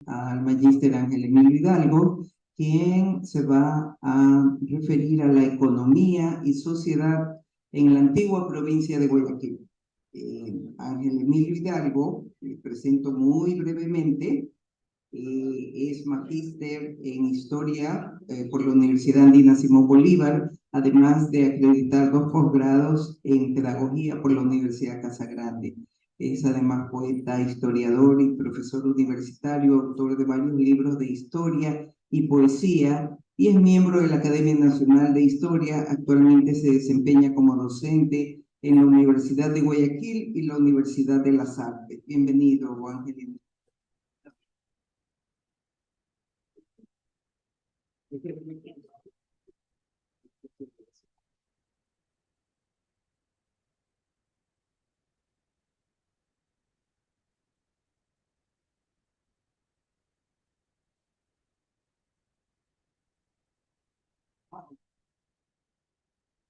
al magíster Ángel Emilio Hidalgo, quien se va a referir a la economía y sociedad en la antigua provincia de Guayaquil. Ángel Emilio Hidalgo, le presento muy brevemente, es magíster en Historia por la Universidad Andina Simón Bolívar, además de acreditar 2 posgrados en Pedagogía por la Universidad Casagrande. Es además poeta, historiador y profesor universitario, autor de varios libros de historia y poesía, y es miembro de la Academia Nacional de Historia. Actualmente se desempeña como docente en la Universidad de Guayaquil y la Universidad de las Artes. Bienvenido, Ángel.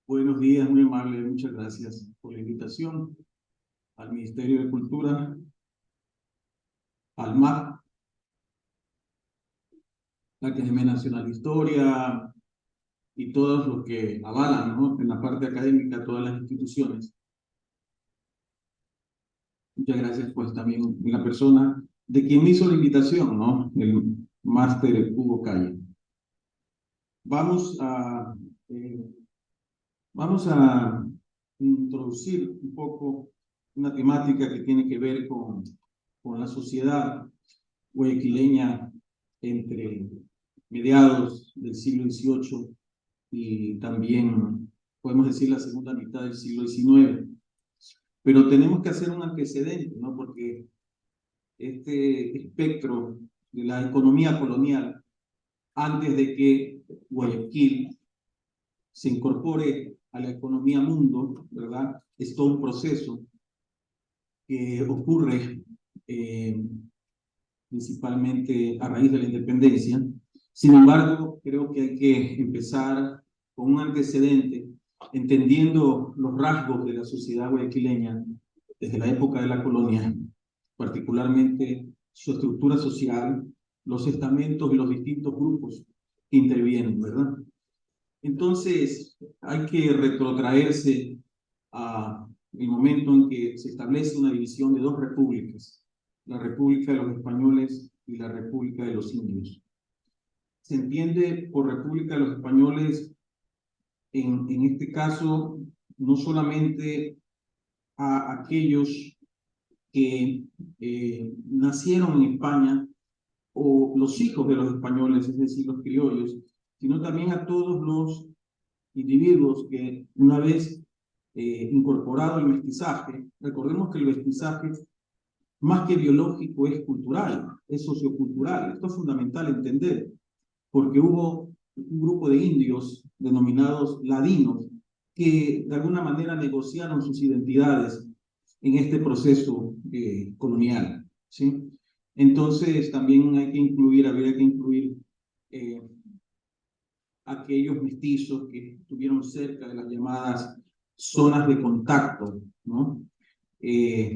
Buenos días, muy amable, muchas gracias por la invitación al Ministerio de Cultura, al MAC, la Academia Nacional de Historia y todos los que avalan, ¿no?, en la parte académica, todas las instituciones. Muchas gracias, pues, también en la persona de quien me hizo la invitación, ¿no?, el máster Hugo Calle. Vamos a introducir un poco una temática que tiene que ver con la sociedad guayaquileña entre mediados del siglo XVIII y también, podemos decir, la segunda mitad del siglo XIX. Pero tenemos que hacer un antecedente, ¿no?, porque este espectro de la economía colonial, antes de que Guayaquil se incorpore a la economía mundo, ¿verdad?, es todo un proceso que ocurre principalmente a raíz de la independencia. Sin embargo, creo que hay que empezar con un antecedente, entendiendo los rasgos de la sociedad guayaquileña desde la época de la colonia, particularmente su estructura social, los estamentos y los distintos grupos que intervienen, ¿verdad? Entonces, hay que retrotraerse a el momento en que se establece una división de 2 repúblicas, la República de los Españoles y la República de los Indios. Se entiende por República de los Españoles, en este caso, no solamente a aquellos que nacieron en España o los hijos de los españoles, es decir, los criollos, sino también a todos los individuos que, una vez incorporado el mestizaje, recordemos que el mestizaje, más que biológico, es cultural, es sociocultural. Esto es fundamental entender, porque hubo un grupo de indios denominados ladinos que de alguna manera negociaron sus identidades en este proceso colonial, ¿sí? Entonces también habría que incluir aquellos mestizos que estuvieron cerca de las llamadas zonas de contacto, ¿no?,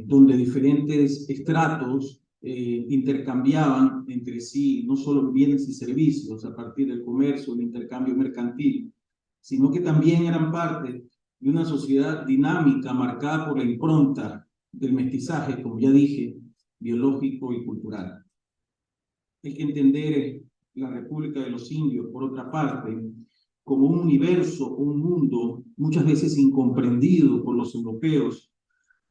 donde diferentes estratos intercambiaban entre sí no solo bienes y servicios a partir del comercio, el intercambio mercantil, sino que también eran parte de una sociedad dinámica marcada por la impronta del mestizaje, como ya dije, biológico y cultural. Hay que entender la República de los Indios, por otra parte, como un universo, un mundo muchas veces incomprendido por los europeos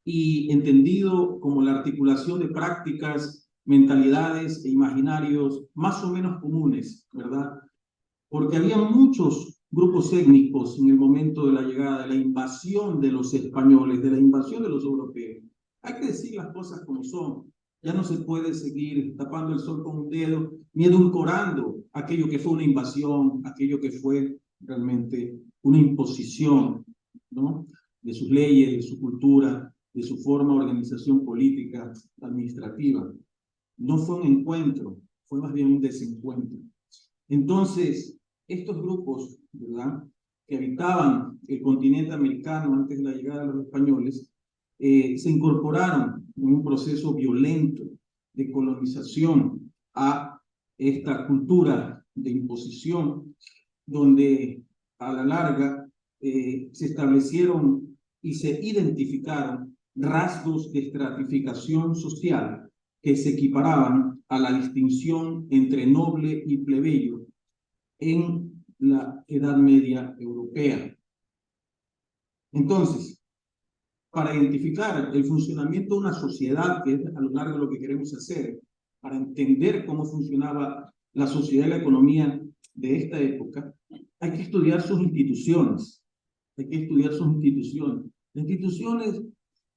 y entendido como la articulación de prácticas, mentalidades e imaginarios más o menos comunes, ¿verdad? Porque había muchos grupos étnicos en el momento de la llegada, de la invasión de los españoles, de la invasión de los europeos. Hay que decir las cosas como son. Ya no se puede seguir tapando el sol con un dedo ni edulcorando aquello que fue una invasión, aquello que fue realmente una imposición, ¿no?, de sus leyes, de su cultura, de su forma de organización política, administrativa. No fue un encuentro, fue más bien un desencuentro. Entonces, estos grupos, ¿verdad?, que habitaban el continente americano antes de la llegada de los españoles, se incorporaron en un proceso violento de colonización a esta cultura de imposición, donde a la larga se establecieron y se identificaron rasgos de estratificación social que se equiparaban a la distinción entre noble y plebeyo en la Edad Media europea. Entonces, para identificar el funcionamiento de una sociedad, que es a lo largo de lo que queremos hacer, para entender cómo funcionaba la sociedad y la economía de esta época, hay que estudiar sus instituciones. Hay que estudiar sus instituciones. Las instituciones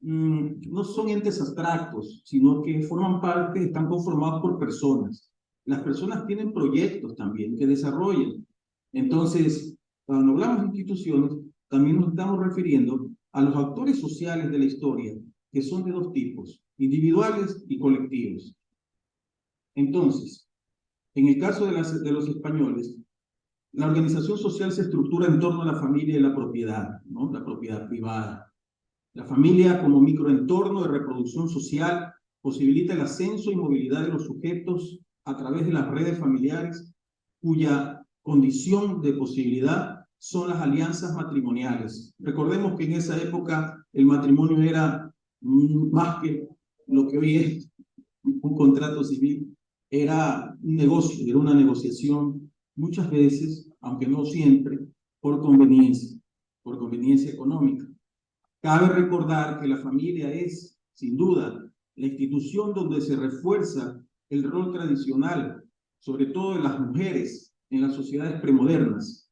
no son entes abstractos, sino que forman parte, están conformados por personas. Las personas tienen proyectos también que desarrollan. Entonces, cuando hablamos de instituciones, también nos estamos refiriendo a los actores sociales de la historia, que son de dos tipos, individuales y colectivos. Entonces, en el caso de los españoles, la organización social se estructura en torno a la familia y la propiedad, ¿no? La propiedad privada. La familia como microentorno de reproducción social posibilita el ascenso y movilidad de los sujetos a través de las redes familiares, cuya condición de posibilidad son las alianzas matrimoniales. Recordemos que en esa época el matrimonio era más que lo que hoy es un contrato civil, era un negocio, era una negociación, muchas veces, aunque no siempre, por conveniencia económica. Cabe recordar que la familia es, sin duda, la institución donde se refuerza el rol tradicional, sobre todo de las mujeres, en las sociedades premodernas.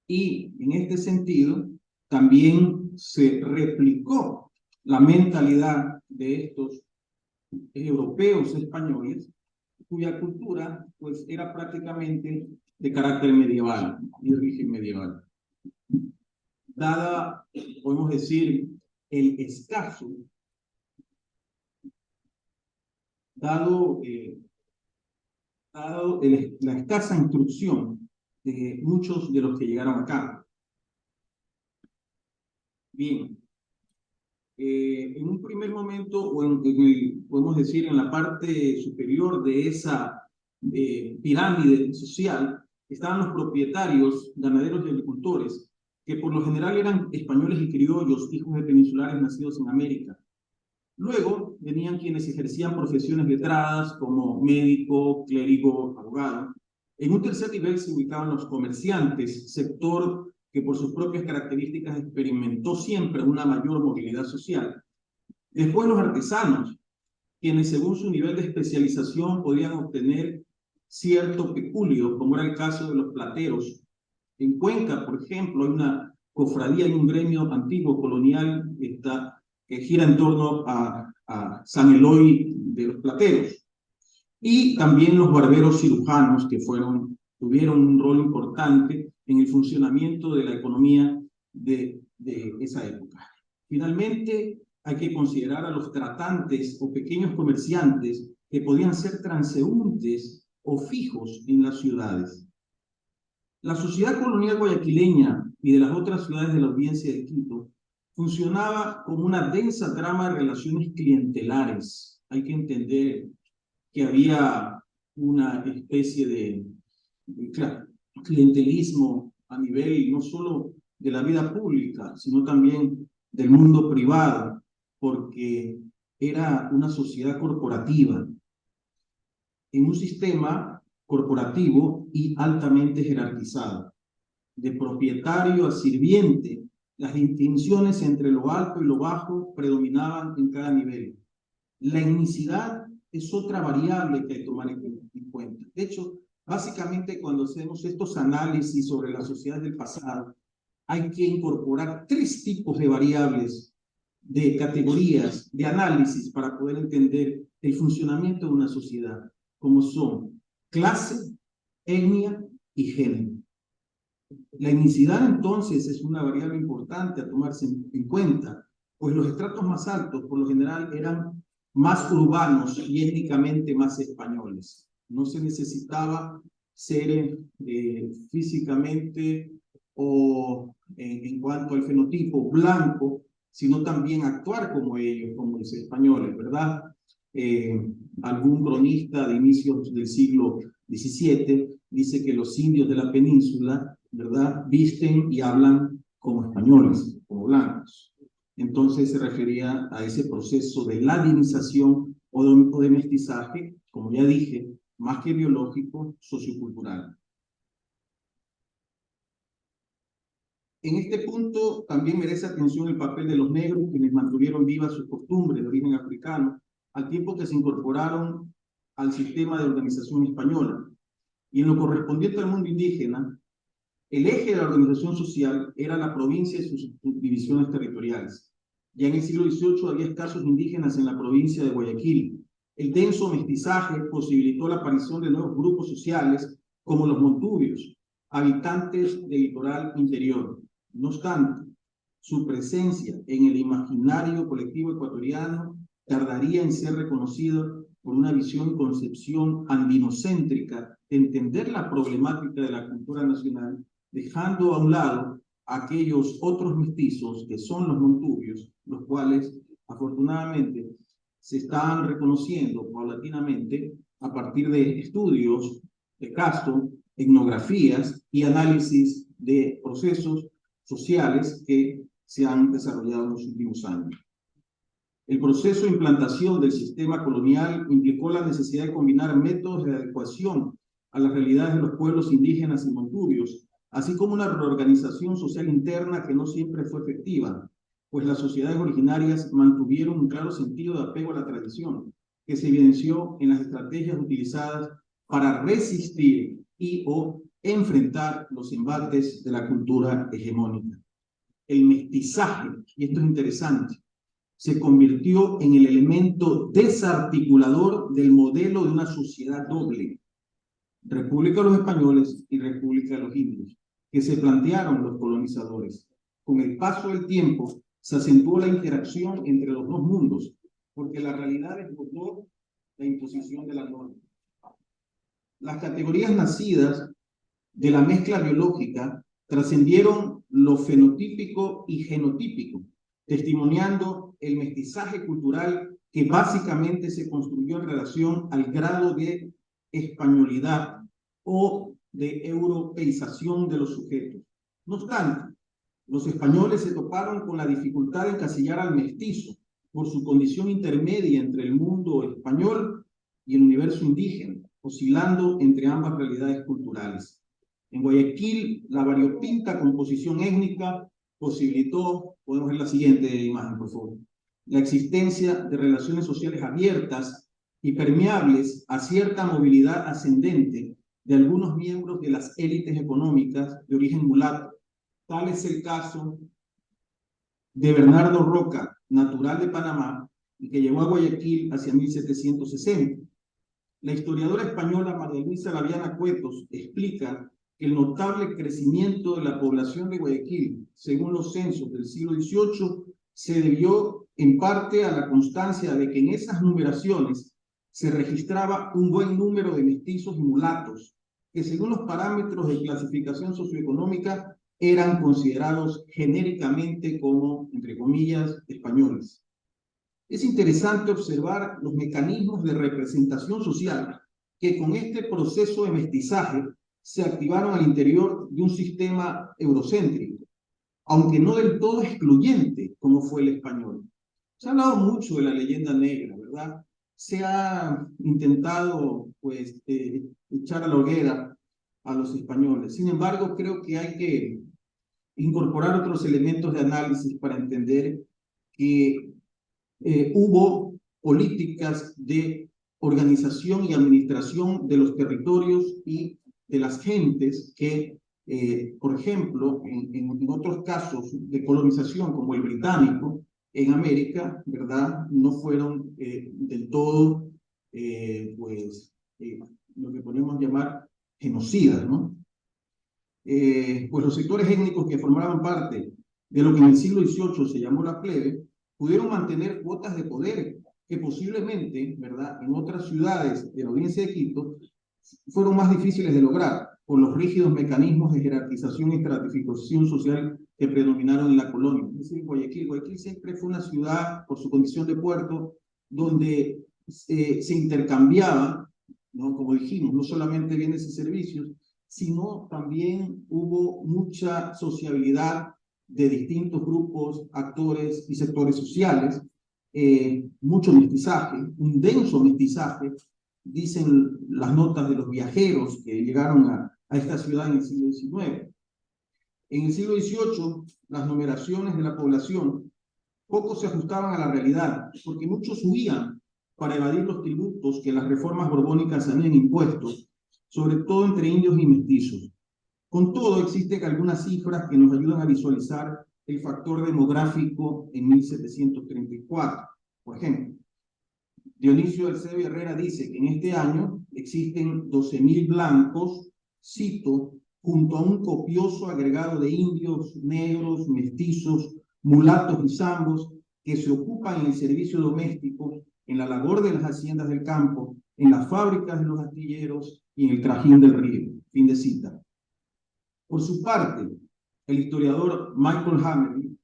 Y en este sentido, también se replicó la mentalidad de estos europeos españoles, cuya cultura pues era prácticamente de carácter medieval, de origen medieval. Dada, podemos decir, el escaso, la escasa instrucción de muchos de los que llegaron acá. Bien, en un primer momento, o podemos decir en la parte superior de esa pirámide social, estaban los propietarios, ganaderos y agricultores, que por lo general eran españoles y criollos, hijos de peninsulares nacidos en América. Luego venían quienes ejercían profesiones letradas como médico, clérigo, abogado. En un tercer nivel se ubicaban los comerciantes, sector que por sus propias características experimentó siempre una mayor movilidad social. Después los artesanos, quienes según su nivel de especialización podían obtener cierto peculio, como era el caso de los plateros. En Cuenca, por ejemplo, hay una cofradía y un gremio antiguo colonial que gira en torno a San Eloy de los Plateros. Y también los barberos cirujanos, que tuvieron un rol importante en el funcionamiento de la economía de esa época. Finalmente, hay que considerar a los tratantes o pequeños comerciantes que podían ser transeúntes o fijos en las ciudades. La sociedad colonial guayaquileña y de las otras ciudades de la audiencia de Quito funcionaba como una densa trama de relaciones clientelares. Hay que entender que había una especie de clientelismo a nivel no solo de la vida pública, sino también del mundo privado, porque era una sociedad corporativa, en un sistema corporativo y altamente jerarquizado, de propietario a sirviente. Las distinciones entre lo alto y lo bajo predominaban en cada nivel. La etnicidad es otra variable que hay que tomar en cuenta. De hecho, básicamente cuando hacemos estos análisis sobre la sociedad del pasado, hay que incorporar 3 tipos de variables, de categorías, de análisis para poder entender el funcionamiento de una sociedad, como son clase, etnia y género. La etnicidad entonces es una variable importante a tomarse en cuenta, pues los estratos más altos por lo general eran más urbanos y étnicamente más españoles. No se necesitaba ser físicamente o en cuanto al fenotipo blanco, sino también actuar como ellos, como los españoles, ¿verdad? algún cronista de inicios del siglo XVII dice que los indios de la península, ¿verdad?, visten y hablan como españoles, como blancos. Entonces se refería a ese proceso de ladinización o de mestizaje, como ya dije, más que biológico, sociocultural. En este punto también merece atención el papel de los negros, quienes mantuvieron vivas sus costumbres de origen africano, al tiempo que se incorporaron al sistema de organización española. Y en lo correspondiente al mundo indígena, el eje de la organización social era la provincia y sus subdivisiones territoriales. Ya en el siglo XVIII había escasos indígenas en la provincia de Guayaquil. El denso mestizaje posibilitó la aparición de nuevos grupos sociales como los montubios, habitantes del litoral interior. No obstante, su presencia en el imaginario colectivo ecuatoriano tardaría en ser reconocido por una visión y concepción andinocéntrica de entender la problemática de la cultura nacional, dejando a un lado aquellos otros mestizos que son los montubios, los cuales afortunadamente se están reconociendo paulatinamente a partir de estudios de caso, etnografías y análisis de procesos sociales que se han desarrollado en los últimos años. El proceso de implantación del sistema colonial implicó la necesidad de combinar métodos de adecuación a las realidades de los pueblos indígenas y montubios, así como una reorganización social interna que no siempre fue efectiva, pues las sociedades originarias mantuvieron un claro sentido de apego a la tradición, que se evidenció en las estrategias utilizadas para resistir y o enfrentar los embates de la cultura hegemónica. El mestizaje, y esto es interesante, se convirtió en el elemento desarticulador del modelo de una sociedad doble, República de los Españoles y República de los Indios, que se plantearon los colonizadores. Con el paso del tiempo, se acentuó la interacción entre los dos mundos, porque la realidad desbordó la imposición de la norma. Las categorías nacidas de la mezcla biológica trascendieron lo fenotípico y genotípico, testimoniando el mestizaje cultural que básicamente se construyó en relación al grado de españolidad o de europeización de los sujetos. No obstante, los españoles se toparon con la dificultad de encasillar al mestizo por su condición intermedia entre el mundo español y el universo indígena, oscilando entre ambas realidades culturales. En Guayaquil, la variopinta composición étnica posibilitó, podemos ver la siguiente imagen, por favor, la existencia de relaciones sociales abiertas y permeables a cierta movilidad ascendente de algunos miembros de las élites económicas de origen mulato. Tal es el caso de Bernardo Roca, natural de Panamá, y que llegó a Guayaquil hacia 1760. La historiadora española María Luisa Laviana Cuetos explica que el notable crecimiento de la población de Guayaquil, según los censos del siglo XVIII, se debió en parte a la constancia de que en esas numeraciones se registraba un buen número de mestizos y mulatos, que según los parámetros de clasificación socioeconómica eran considerados genéricamente como, entre comillas, españoles. Es interesante observar los mecanismos de representación social que con este proceso de mestizaje se activaron al interior de un sistema eurocéntrico, aunque no del todo excluyente como fue el español. Se ha hablado mucho de la leyenda negra, ¿verdad? Se ha intentado, pues, echar a la hoguera a los españoles. Sin embargo, creo que hay que incorporar otros elementos de análisis para entender que hubo políticas de organización y administración de los territorios y de las gentes que, por ejemplo, en otros casos de colonización como el británico en América, ¿verdad?, no fueron del todo, lo que podemos llamar genocidas, ¿no? Pues los sectores étnicos que formaban parte de lo que en el siglo XVIII se llamó la plebe, pudieron mantener cuotas de poder que posiblemente, ¿verdad?, en otras ciudades de la audiencia de Quito fueron más difíciles de lograr por los rígidos mecanismos de jerarquización y estratificación social que predominaron en la colonia. Es decir, Guayaquil siempre fue una ciudad, por su condición de puerto, donde se intercambiaban, ¿no? Como dijimos, no solamente bienes y servicios, sino también hubo mucha sociabilidad de distintos grupos, actores y sectores sociales, mucho mestizaje, un denso mestizaje, dicen las notas de los viajeros que llegaron a esta ciudad en el siglo XIX. En el siglo XVIII, las numeraciones de la población poco se ajustaban a la realidad, porque muchos huían para evadir los tributos que las reformas borbónicas habían impuesto, sobre todo entre indios y mestizos. Con todo, existen algunas cifras que nos ayudan a visualizar el factor demográfico en 1734. Por ejemplo, Dionisio Eusebio Herrera dice que en este año existen 12.000 blancos, cito, junto a un copioso agregado de indios, negros, mestizos, mulatos y zambos que se ocupan en el servicio doméstico, en la labor de las haciendas del campo, en las fábricas de los astilleros y en el trajín del río. Fin de cita. Por su parte, el historiador Michael Hammerly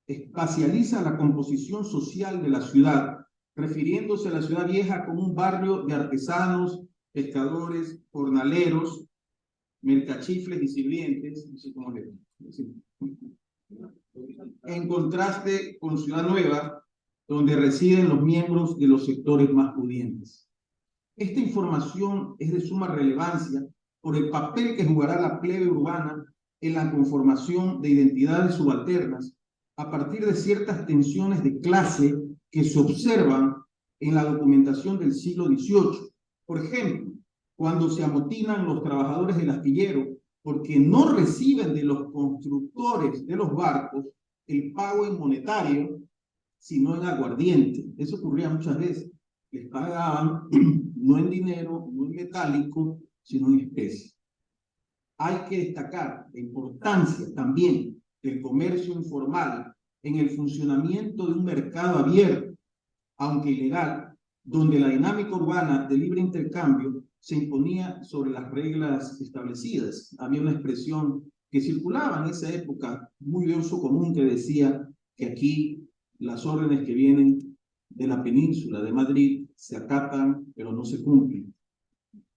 espacializa la composición social de la ciudad, refiriéndose a la ciudad vieja como un barrio de artesanos, pescadores, jornaleros, mercachifles y sirvientes, no sé cómo le en contraste con Ciudad Nueva, donde residen los miembros de los sectores más pudientes. Esta información es de suma relevancia por el papel que jugará la plebe urbana en la conformación de identidades subalternas a partir de ciertas tensiones de clase que se observan en la documentación del siglo XVIII. Por ejemplo, cuando se amotinan los trabajadores del astillero porque no reciben de los constructores de los barcos el pago en monetario, sino en aguardiente. Eso ocurría muchas veces. Les pagaban no en dinero, no en metálico, sino en especie. Hay que destacar la importancia también del comercio informal en el funcionamiento de un mercado abierto, aunque ilegal, donde la dinámica urbana de libre intercambio se imponía sobre las reglas establecidas. Había una expresión que circulaba en esa época, muy de uso común, que decía que aquí las órdenes que vienen de la península de Madrid se acatan, pero no se cumplen.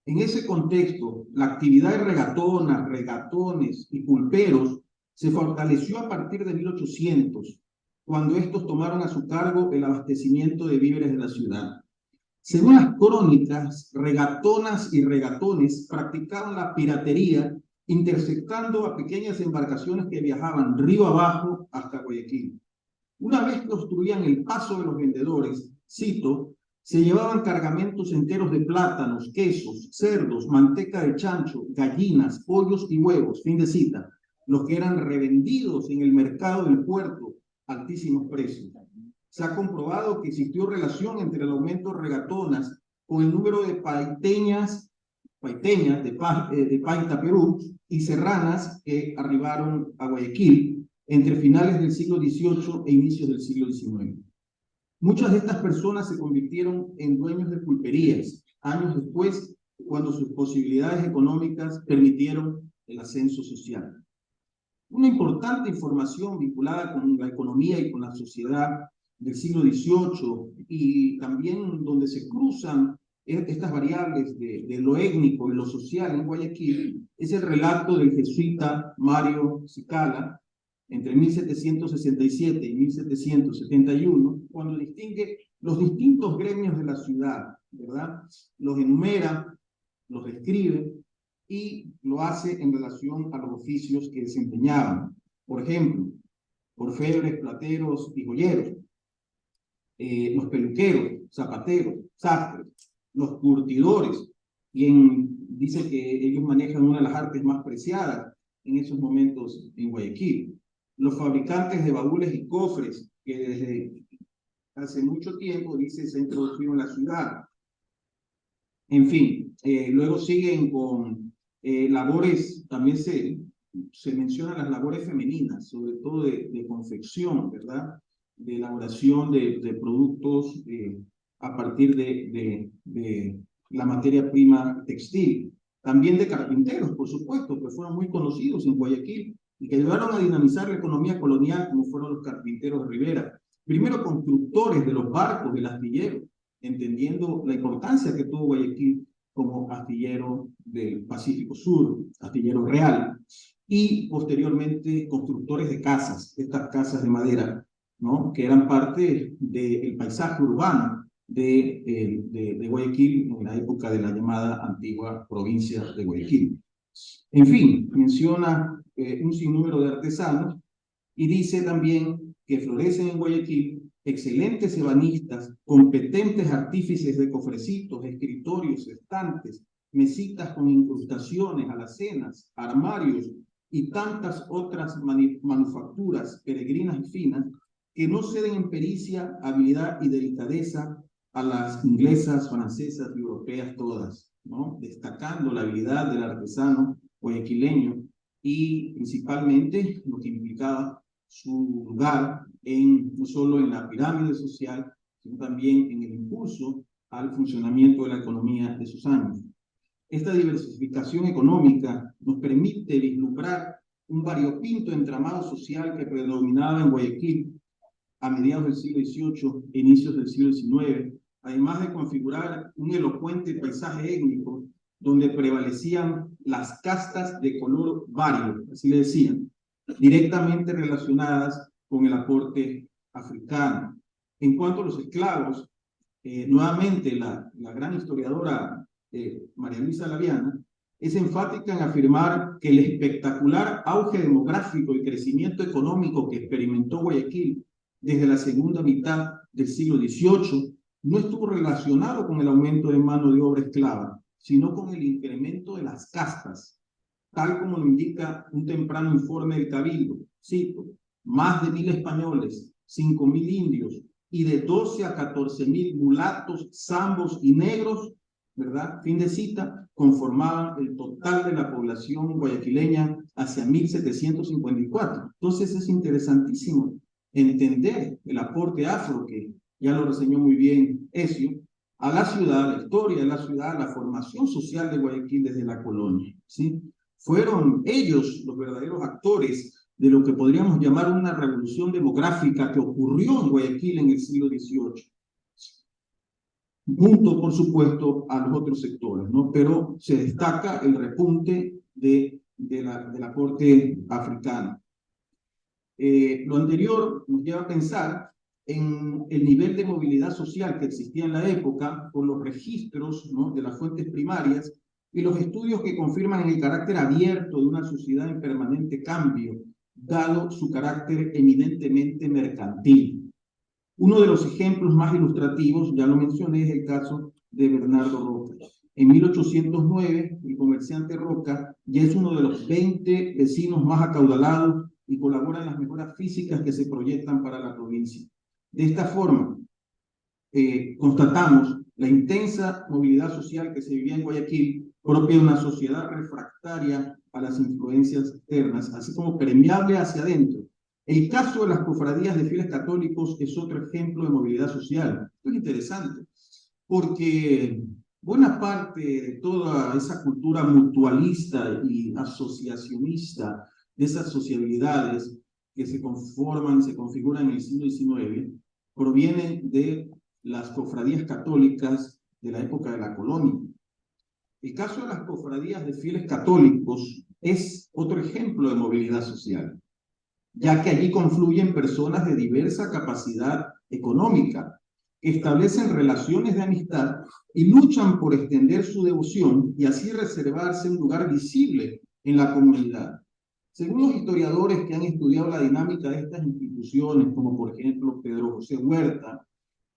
En ese contexto, la actividad de regatonas, regatones y pulperos se fortaleció a partir de 1800, cuando estos tomaron a su cargo el abastecimiento de víveres de la ciudad. Según las crónicas, regatonas y regatones practicaban la piratería, interceptando a pequeñas embarcaciones que viajaban río abajo hasta Guayaquil. Una vez que obstruían el paso de los vendedores, cito, se llevaban cargamentos enteros de plátanos, quesos, cerdos, manteca de chancho, gallinas, pollos y huevos, fin de cita, los que eran revendidos en el mercado del puerto a altísimos precios. Se ha comprobado que existió relación entre el aumento de regatonas con el número de paiteñas de Paita, Perú, y serranas que arribaron a Guayaquil entre finales del siglo XVIII e inicios del siglo XIX. Muchas de estas personas se convirtieron en dueños de pulperías, años después, cuando sus posibilidades económicas permitieron el ascenso social. Una importante información vinculada con la economía y con la sociedad del siglo XVIII y también donde se cruzan estas variables de lo étnico y lo social en Guayaquil es el relato del jesuita Mario Cicala entre 1767 y 1771, cuando distingue los distintos gremios de la ciudad, ¿verdad? Los enumera, los describe y lo hace en relación a los oficios que desempeñaban. Por ejemplo, orfebres, plateros y joyeros, los peluqueros, zapateros, sastres, los curtidores, quien dice que ellos manejan una de las artes más preciadas en esos momentos en Guayaquil, los fabricantes de baúles y cofres, que desde hace mucho tiempo, dice, se ha introducido en la ciudad. En fin, luego siguen con labores, también se mencionan las labores femeninas, sobre todo de confección, ¿verdad? De elaboración de productos a partir de la materia prima textil. También de carpinteros, por supuesto, que fueron muy conocidos en Guayaquil y que ayudaron a dinamizar la economía colonial, como fueron los carpinteros de Rivera. Primero constructores de los barcos, del astillero, entendiendo la importancia que tuvo Guayaquil como astillero del Pacífico Sur, astillero real, y posteriormente constructores de casas, estas casas de madera, ¿no? Que eran parte del paisaje urbano de Guayaquil en la época de la llamada antigua provincia de Guayaquil. En fin, menciona un sinnúmero de artesanos y dice también que florecen en Guayaquil excelentes ebanistas, competentes artífices de cofrecitos, escritorios, estantes, mesitas con incrustaciones, alacenas, armarios y tantas otras manufacturas peregrinas y finas que no ceden en pericia, habilidad y delicadeza a las inglesas, francesas y europeas todas, ¿no? Destacando la habilidad del artesano guayaquileño y principalmente lo que implicaba su lugar no solo en la pirámide social, sino también en el impulso al funcionamiento de la economía de sus años. Esta diversificación económica nos permite vislumbrar un variopinto entramado social que predominaba en Guayaquil a mediados del siglo XVIII e inicios del siglo XIX, además de configurar un elocuente paisaje étnico donde prevalecían las castas de color vario, así le decían, directamente relacionadas con el aporte africano. En cuanto a los esclavos, nuevamente la gran historiadora María Luisa Laviana es enfática en afirmar que el espectacular auge demográfico y crecimiento económico que experimentó Guayaquil desde la segunda mitad del siglo XVIII no estuvo relacionado con el aumento de mano de obra esclava, sino con el incremento de las castas, tal como lo indica un temprano informe del Cabildo. Cito: más de 1.000 españoles, 5.000 indios y de 12 a 14.000 mulatos, zambos y negros, ¿verdad? Fin de cita, conformaban el total de la población guayaquileña hacia 1754. Entonces es interesantísimo entender el aporte afro, que ya lo reseñó muy bien Ezio, a la ciudad, la historia de la ciudad, la formación social de Guayaquil desde la colonia, ¿sí? Fueron ellos los verdaderos actores de lo que podríamos llamar una revolución demográfica que ocurrió en Guayaquil en el siglo XVIII, junto, por supuesto, a los otros sectores, ¿no? Pero se destaca el repunte del aporte africano. Lo anterior nos lleva a pensar en el nivel de movilidad social que existía en la época, por los registros, ¿no?, de las fuentes primarias y los estudios que confirman el carácter abierto de una sociedad en permanente cambio, dado su carácter eminentemente mercantil. Uno de los ejemplos más ilustrativos, ya lo mencioné, es el caso de Bernardo Roca. En 1809, el comerciante Roca ya es uno de los 20 vecinos más acaudalados y colabora en las mejoras físicas que se proyectan para la provincia. De esta forma, constatamos la intensa movilidad social que se vivía en Guayaquil, propia de una sociedad refractaria a las influencias externas, así como permeable hacia adentro. El caso de las cofradías de fieles católicos es otro ejemplo de movilidad social. Esto es interesante, porque buena parte de toda esa cultura mutualista y asociacionista, de esas sociabilidades que se conforman, se configuran en el siglo XIX, provienen de las cofradías católicas de la época de la colonia. El caso de las cofradías de fieles católicos es otro ejemplo de movilidad social, ya que allí confluyen personas de diversa capacidad económica, que establecen relaciones de amistad y luchan por extender su devoción y así reservarse un lugar visible en la comunidad. Según los historiadores que han estudiado la dinámica de estas instituciones, como por ejemplo Pedro José Huerta,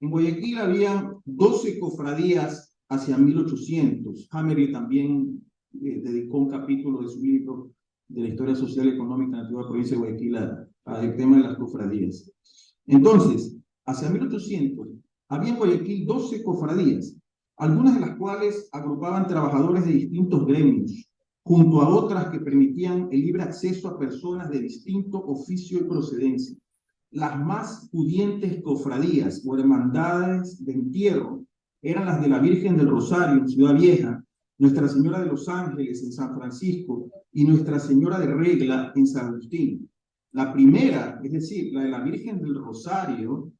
en Guayaquil había 12 cofradías hacia 1800. Hammerly también dedicó un capítulo de su libro de la historia social y económica de la antigua provincia de Guayaquil al tema de las cofradías. Entonces, hacia 1800, había en Guayaquil 12 cofradías, algunas de las cuales agrupaban trabajadores de distintos gremios, junto a otras que permitían el libre acceso a personas de distinto oficio y procedencia. Las más pudientes cofradías o hermandades de entierro eran las de la Virgen del Rosario en Ciudad Vieja, Nuestra Señora de los Ángeles en San Francisco y Nuestra Señora de Regla en San Agustín. La primera, es decir, la de la Virgen del Rosario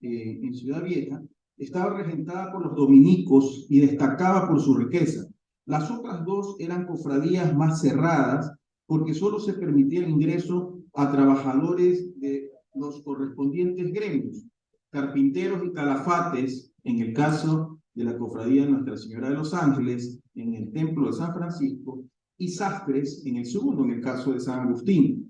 en Ciudad Vieja, estaba regentada por los dominicos y destacaba por su riqueza. Las otras dos eran cofradías más cerradas porque solo se permitía el ingreso a trabajadores de los correspondientes gremios, carpinteros y calafates, en el caso de la cofradía de Nuestra Señora de los Ángeles, en el Templo de San Francisco, y sastres en el segundo, en el caso de San Agustín.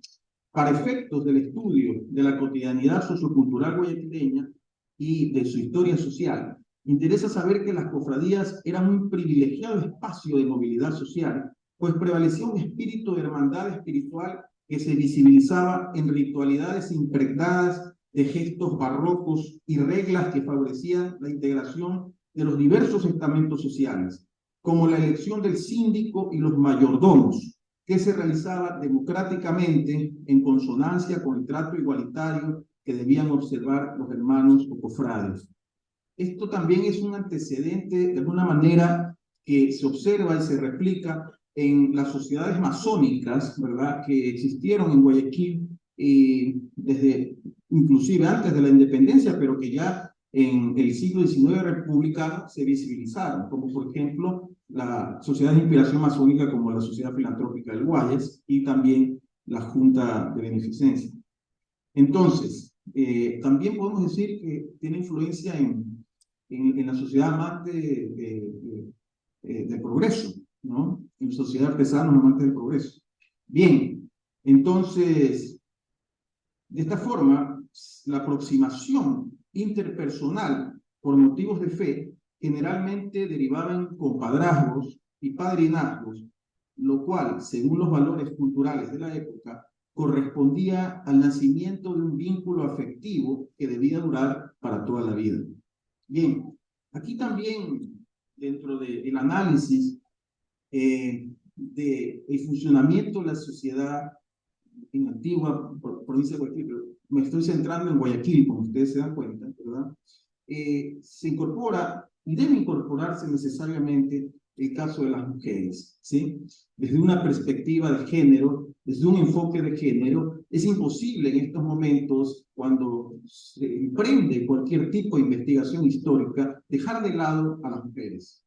Para efectos del estudio de la cotidianidad sociocultural guayaquileña y de su historia social, interesa saber que las cofradías eran un privilegiado espacio de movilidad social, pues prevalecía un espíritu de hermandad espiritual que se visibilizaba en ritualidades impregnadas de gestos barrocos y reglas que favorecían la integración de los diversos estamentos sociales, como la elección del síndico y los mayordomos, que se realizaba democráticamente en consonancia con el trato igualitario que debían observar los hermanos o cofrades. Esto también es un antecedente, de alguna manera, que se observa y se replica en las sociedades masónicas, ¿verdad?, que existieron en Guayaquil desde, inclusive antes de la independencia, pero que ya en el siglo XIX republicano se visibilizaron, como por ejemplo la Sociedad de Inspiración Masónica como la Sociedad Filantrópica del Guayas y también la Junta de Beneficencia. Entonces, también podemos decir que tiene influencia en la sociedad amante del progreso, ¿no? En sociedad artesanos amantes del progreso. Bien, entonces, de esta forma, la aproximación interpersonal por motivos de fe generalmente derivaba en compadrazgos y padrinazgos, lo cual, según los valores culturales de la época, correspondía al nacimiento de un vínculo afectivo que debía durar para toda la vida. Bien, aquí también, dentro del análisis del funcionamiento de la sociedad en antigua provincia de Guayaquil, pero me estoy centrando en Guayaquil, como ustedes se dan cuenta, ¿verdad? Se incorpora y debe incorporarse necesariamente el caso de las mujeres, ¿sí? Desde una perspectiva de género, desde un enfoque de género, es imposible en estos momentos, cuando se emprende cualquier tipo de investigación histórica, dejar de lado a las mujeres.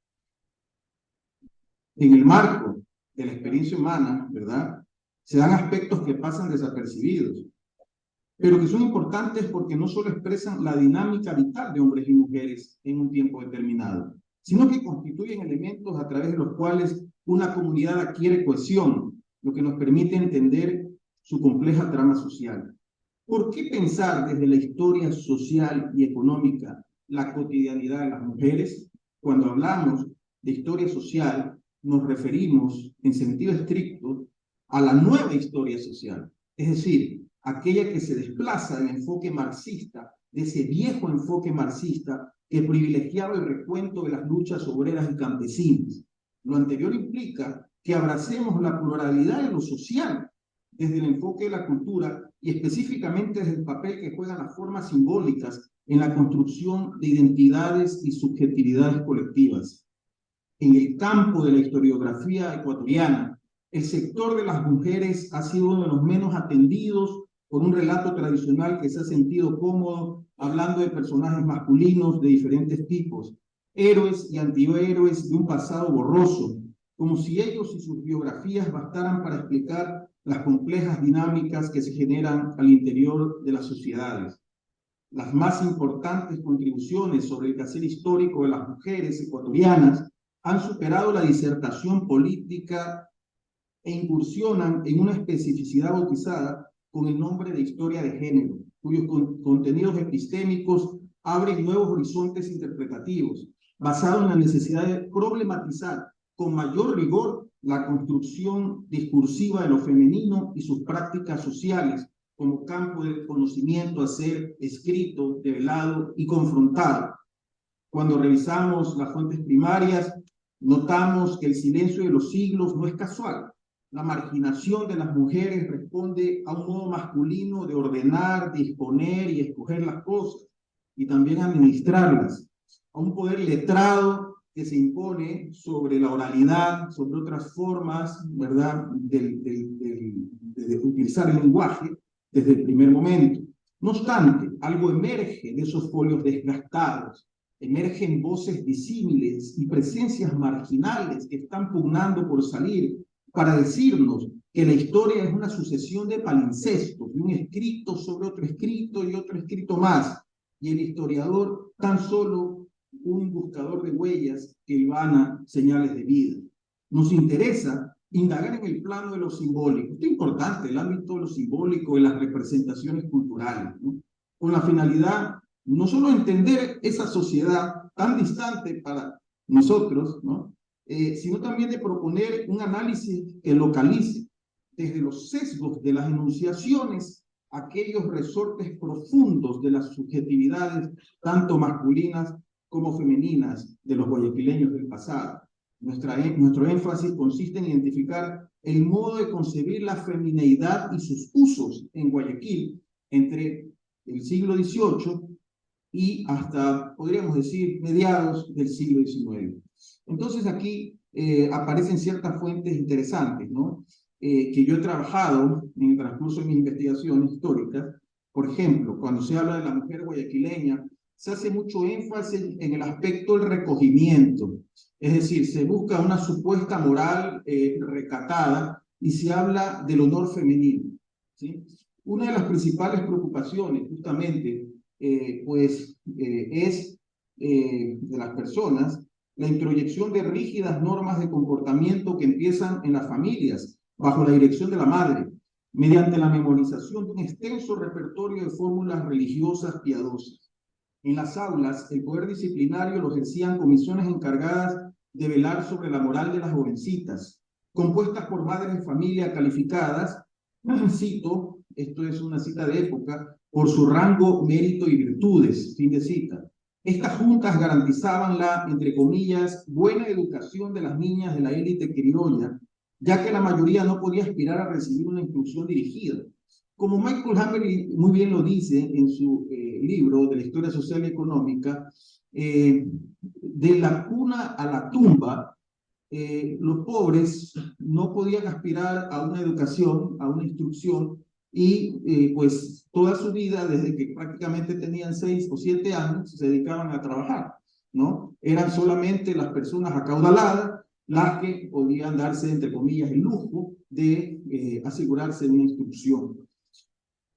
En el marco de la experiencia humana, ¿verdad?, se dan aspectos que pasan desapercibidos, pero que son importantes porque no solo expresan la dinámica vital de hombres y mujeres en un tiempo determinado, sino que constituyen elementos a través de los cuales una comunidad adquiere cohesión, lo que nos permite entender su compleja trama social. ¿Por qué pensar desde la historia social y económica la cotidianidad de las mujeres? Cuando hablamos de historia social, nos referimos en sentido estricto a la nueva historia social, es decir, aquella que se desplaza del enfoque marxista, de ese viejo enfoque marxista que privilegiaba el recuento de las luchas obreras y campesinas. Lo anterior implica que abracemos la pluralidad de lo social desde el enfoque de la cultura y específicamente desde el papel que juegan las formas simbólicas en la construcción de identidades y subjetividades colectivas. En el campo de la historiografía ecuatoriana, el sector de las mujeres ha sido uno de los menos atendidos por un relato tradicional que se ha sentido cómodo hablando de personajes masculinos de diferentes tipos, héroes y antihéroes de un pasado borroso, como si ellos y sus biografías bastaran para explicar las complejas dinámicas que se generan al interior de las sociedades. Las más importantes contribuciones sobre el quehacer histórico de las mujeres ecuatorianas han superado la disertación política e incursionan en una especificidad bautizada con el nombre de historia de género, cuyos contenidos epistémicos abren nuevos horizontes interpretativos, basados en la necesidad de problematizar con mayor rigor la construcción discursiva de lo femenino y sus prácticas sociales como campo de conocimiento a ser escrito, develado y confrontado. Cuando revisamos las fuentes primarias, notamos que el silencio de los siglos no es casual. La marginación de las mujeres responde a un modo masculino de ordenar, disponer y escoger las cosas, y también administrarlas, a un poder letrado que se impone sobre la oralidad, sobre otras formas, ¿verdad?, de utilizar el lenguaje desde el primer momento. No obstante, algo emerge de esos folios desgastados, emergen voces disímiles y presencias marginales que están pugnando por salir para decirnos que la historia es una sucesión de palimpsestos, de un escrito sobre otro escrito y otro escrito más, y el historiador tan solo un buscador de huellas que hilvana señales de vida. Nos interesa indagar en el plano de lo simbólico. Esto es importante, el ámbito de lo simbólico y las representaciones culturales, ¿no? Con la finalidad no solo de entender esa sociedad tan distante para nosotros, ¿no? Sino también de proponer un análisis que localice desde los sesgos de las enunciaciones aquellos resortes profundos de las subjetividades, tanto masculinas como femeninas, de los guayaquileños del pasado. Nuestro énfasis consiste en identificar el modo de concebir la femineidad y sus usos en Guayaquil entre el siglo XVIII y hasta, podríamos decir, mediados del siglo XIX. Entonces aquí aparecen ciertas fuentes interesantes, ¿no? Que yo he trabajado en el transcurso de mis investigaciones históricas. Por ejemplo, cuando se habla de la mujer guayaquileña, se hace mucho énfasis en el aspecto del recogimiento. Es decir, se busca una supuesta moral recatada y se habla del honor femenino, ¿sí? Una de las principales preocupaciones, justamente, es de las personas la introyección de rígidas normas de comportamiento que empiezan en las familias, bajo la dirección de la madre, mediante la memorización de un extenso repertorio de fórmulas religiosas piadosas. En las aulas, el poder disciplinario lo ejercían comisiones encargadas de velar sobre la moral de las jovencitas, compuestas por madres de familia calificadas, cito, esto es una cita de época, por su rango, mérito y virtudes, fin de cita. Estas juntas garantizaban la, entre comillas, buena educación de las niñas de la élite criolla, ya que la mayoría no podía aspirar a recibir una instrucción dirigida. Como Michael Hammer muy bien lo dice en su libro de la historia social y económica, de la cuna a la tumba, los pobres no podían aspirar a una educación, a una instrucción, y pues toda su vida, desde que prácticamente tenían 6 o 7 años, se dedicaban a trabajar, ¿no? Eran solamente las personas acaudaladas las que podían darse, entre comillas, el lujo de asegurarse una instrucción.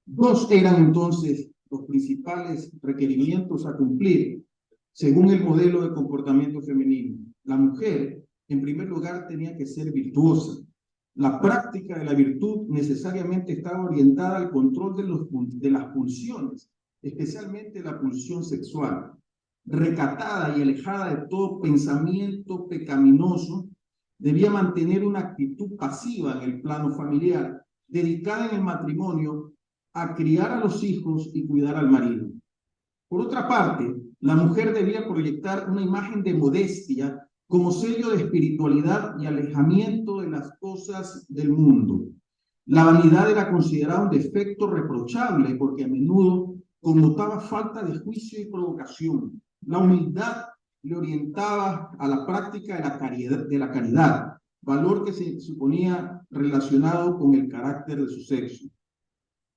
Dos eran entonces los principales requerimientos a cumplir según el modelo de comportamiento femenino. La mujer, en primer lugar, tenía que ser virtuosa. La práctica de la virtud necesariamente estaba orientada al control de las pulsiones, especialmente la pulsión sexual. Recatada y alejada de todo pensamiento pecaminoso, debía mantener una actitud pasiva en el plano familiar, dedicada en el matrimonio a criar a los hijos y cuidar al marido. Por otra parte, la mujer debía proyectar una imagen de modestia como sello de espiritualidad y alejamiento de las cosas del mundo. La vanidad era considerada un defecto reprochable porque a menudo connotaba falta de juicio y provocación. La humildad le orientaba a la práctica de la caridad, valor que se suponía relacionado con el carácter de su sexo.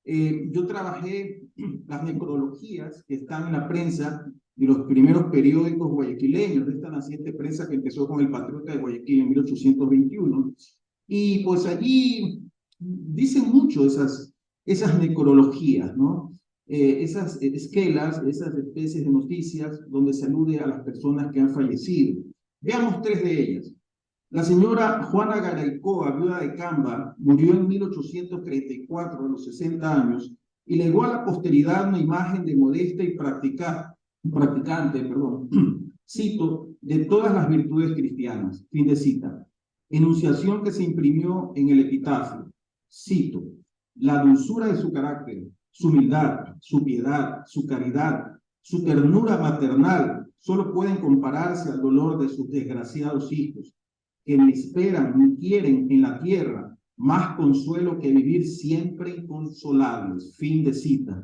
Yo trabajé las necrologías que están en la prensa de los primeros periódicos guayaquileños, de esta naciente prensa que empezó con el Patriota de Guayaquil en 1821, y pues allí dicen mucho esas necrologías, ¿no? Esas esquelas, esas especies de noticias donde se alude a las personas que han fallecido. Veamos 3 de ellas. La señora Juana Garaycoa, viuda de Camba, murió en 1834 a los 60 años y legó a la posteridad una imagen de modesta y practicante, cito, de todas las virtudes cristianas, fin de cita. Enunciación que se imprimió en el epitafio, cito, la dulzura de su carácter, su humildad, su piedad, su caridad, su ternura maternal, solo pueden compararse al dolor de sus desgraciados hijos, que ni esperan ni quieren en la tierra más consuelo que vivir siempre inconsolables. Fin de cita.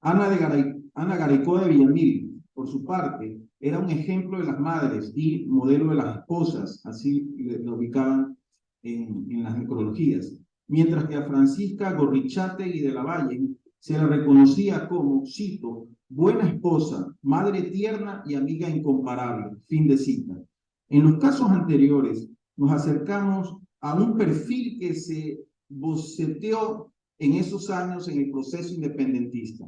Ana Garaycoa de Villamil, por su parte, era un ejemplo de las madres y modelo de las esposas, así lo ubicaban en las necrologías. Mientras que a Francisca Gorrichategui de la Valle se le reconocía como, cito, buena esposa, madre tierna y amiga incomparable, fin de cita. En los casos anteriores, nos acercamos a un perfil que se boceteó en esos años en el proceso independentista,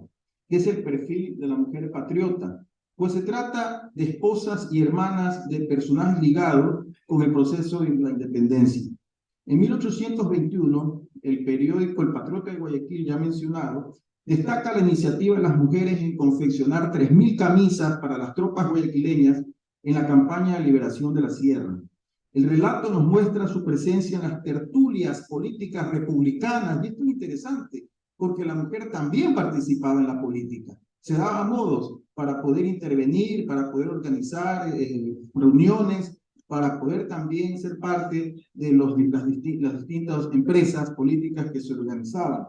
que es el perfil de la mujer patriota, pues se trata de esposas y hermanas de personajes ligados con el proceso de la independencia. En 1821, el periódico El Patriota de Guayaquil, ya mencionado, destaca la iniciativa de las mujeres en confeccionar 3.000 camisas para las tropas guayaquileñas en la campaña de liberación de la sierra. El relato nos muestra su presencia en las tertulias políticas republicanas, y esto es interesante, porque la mujer también participaba en la política. Se daba modos para poder intervenir, para poder organizar reuniones, para poder también ser parte de las distintas empresas políticas que se organizaban.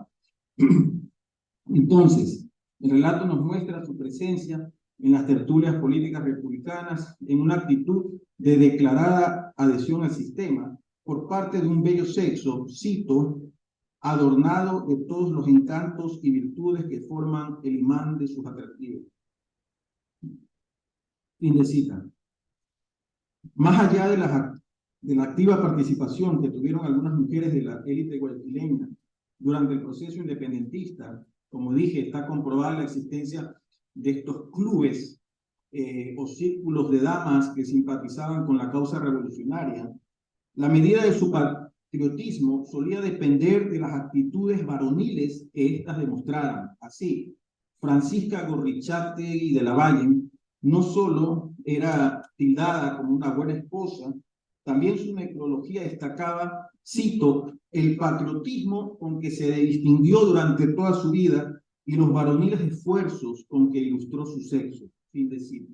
Entonces, el relato nos muestra su presencia en las tertulias políticas republicanas en una actitud de declarada adhesión al sistema por parte de un bello sexo, cito, adornado de todos los encantos y virtudes que forman el imán de sus atractivos. Fin de cita. Más allá de la activa participación que tuvieron algunas mujeres de la élite guayaquileña durante el proceso independentista, como dije, está comprobada la existencia de estos clubes o círculos de damas que simpatizaban con la causa revolucionaria. La medida de su patriotismo solía depender de las actitudes varoniles que éstas demostraran. Así, Francisca Gorrichátegui de la Valle no solo era tildada como una buena esposa, también su necrología destacaba, cito, el patriotismo con que se distinguió durante toda su vida y los varoniles esfuerzos con que ilustró su sexo, fin de cita.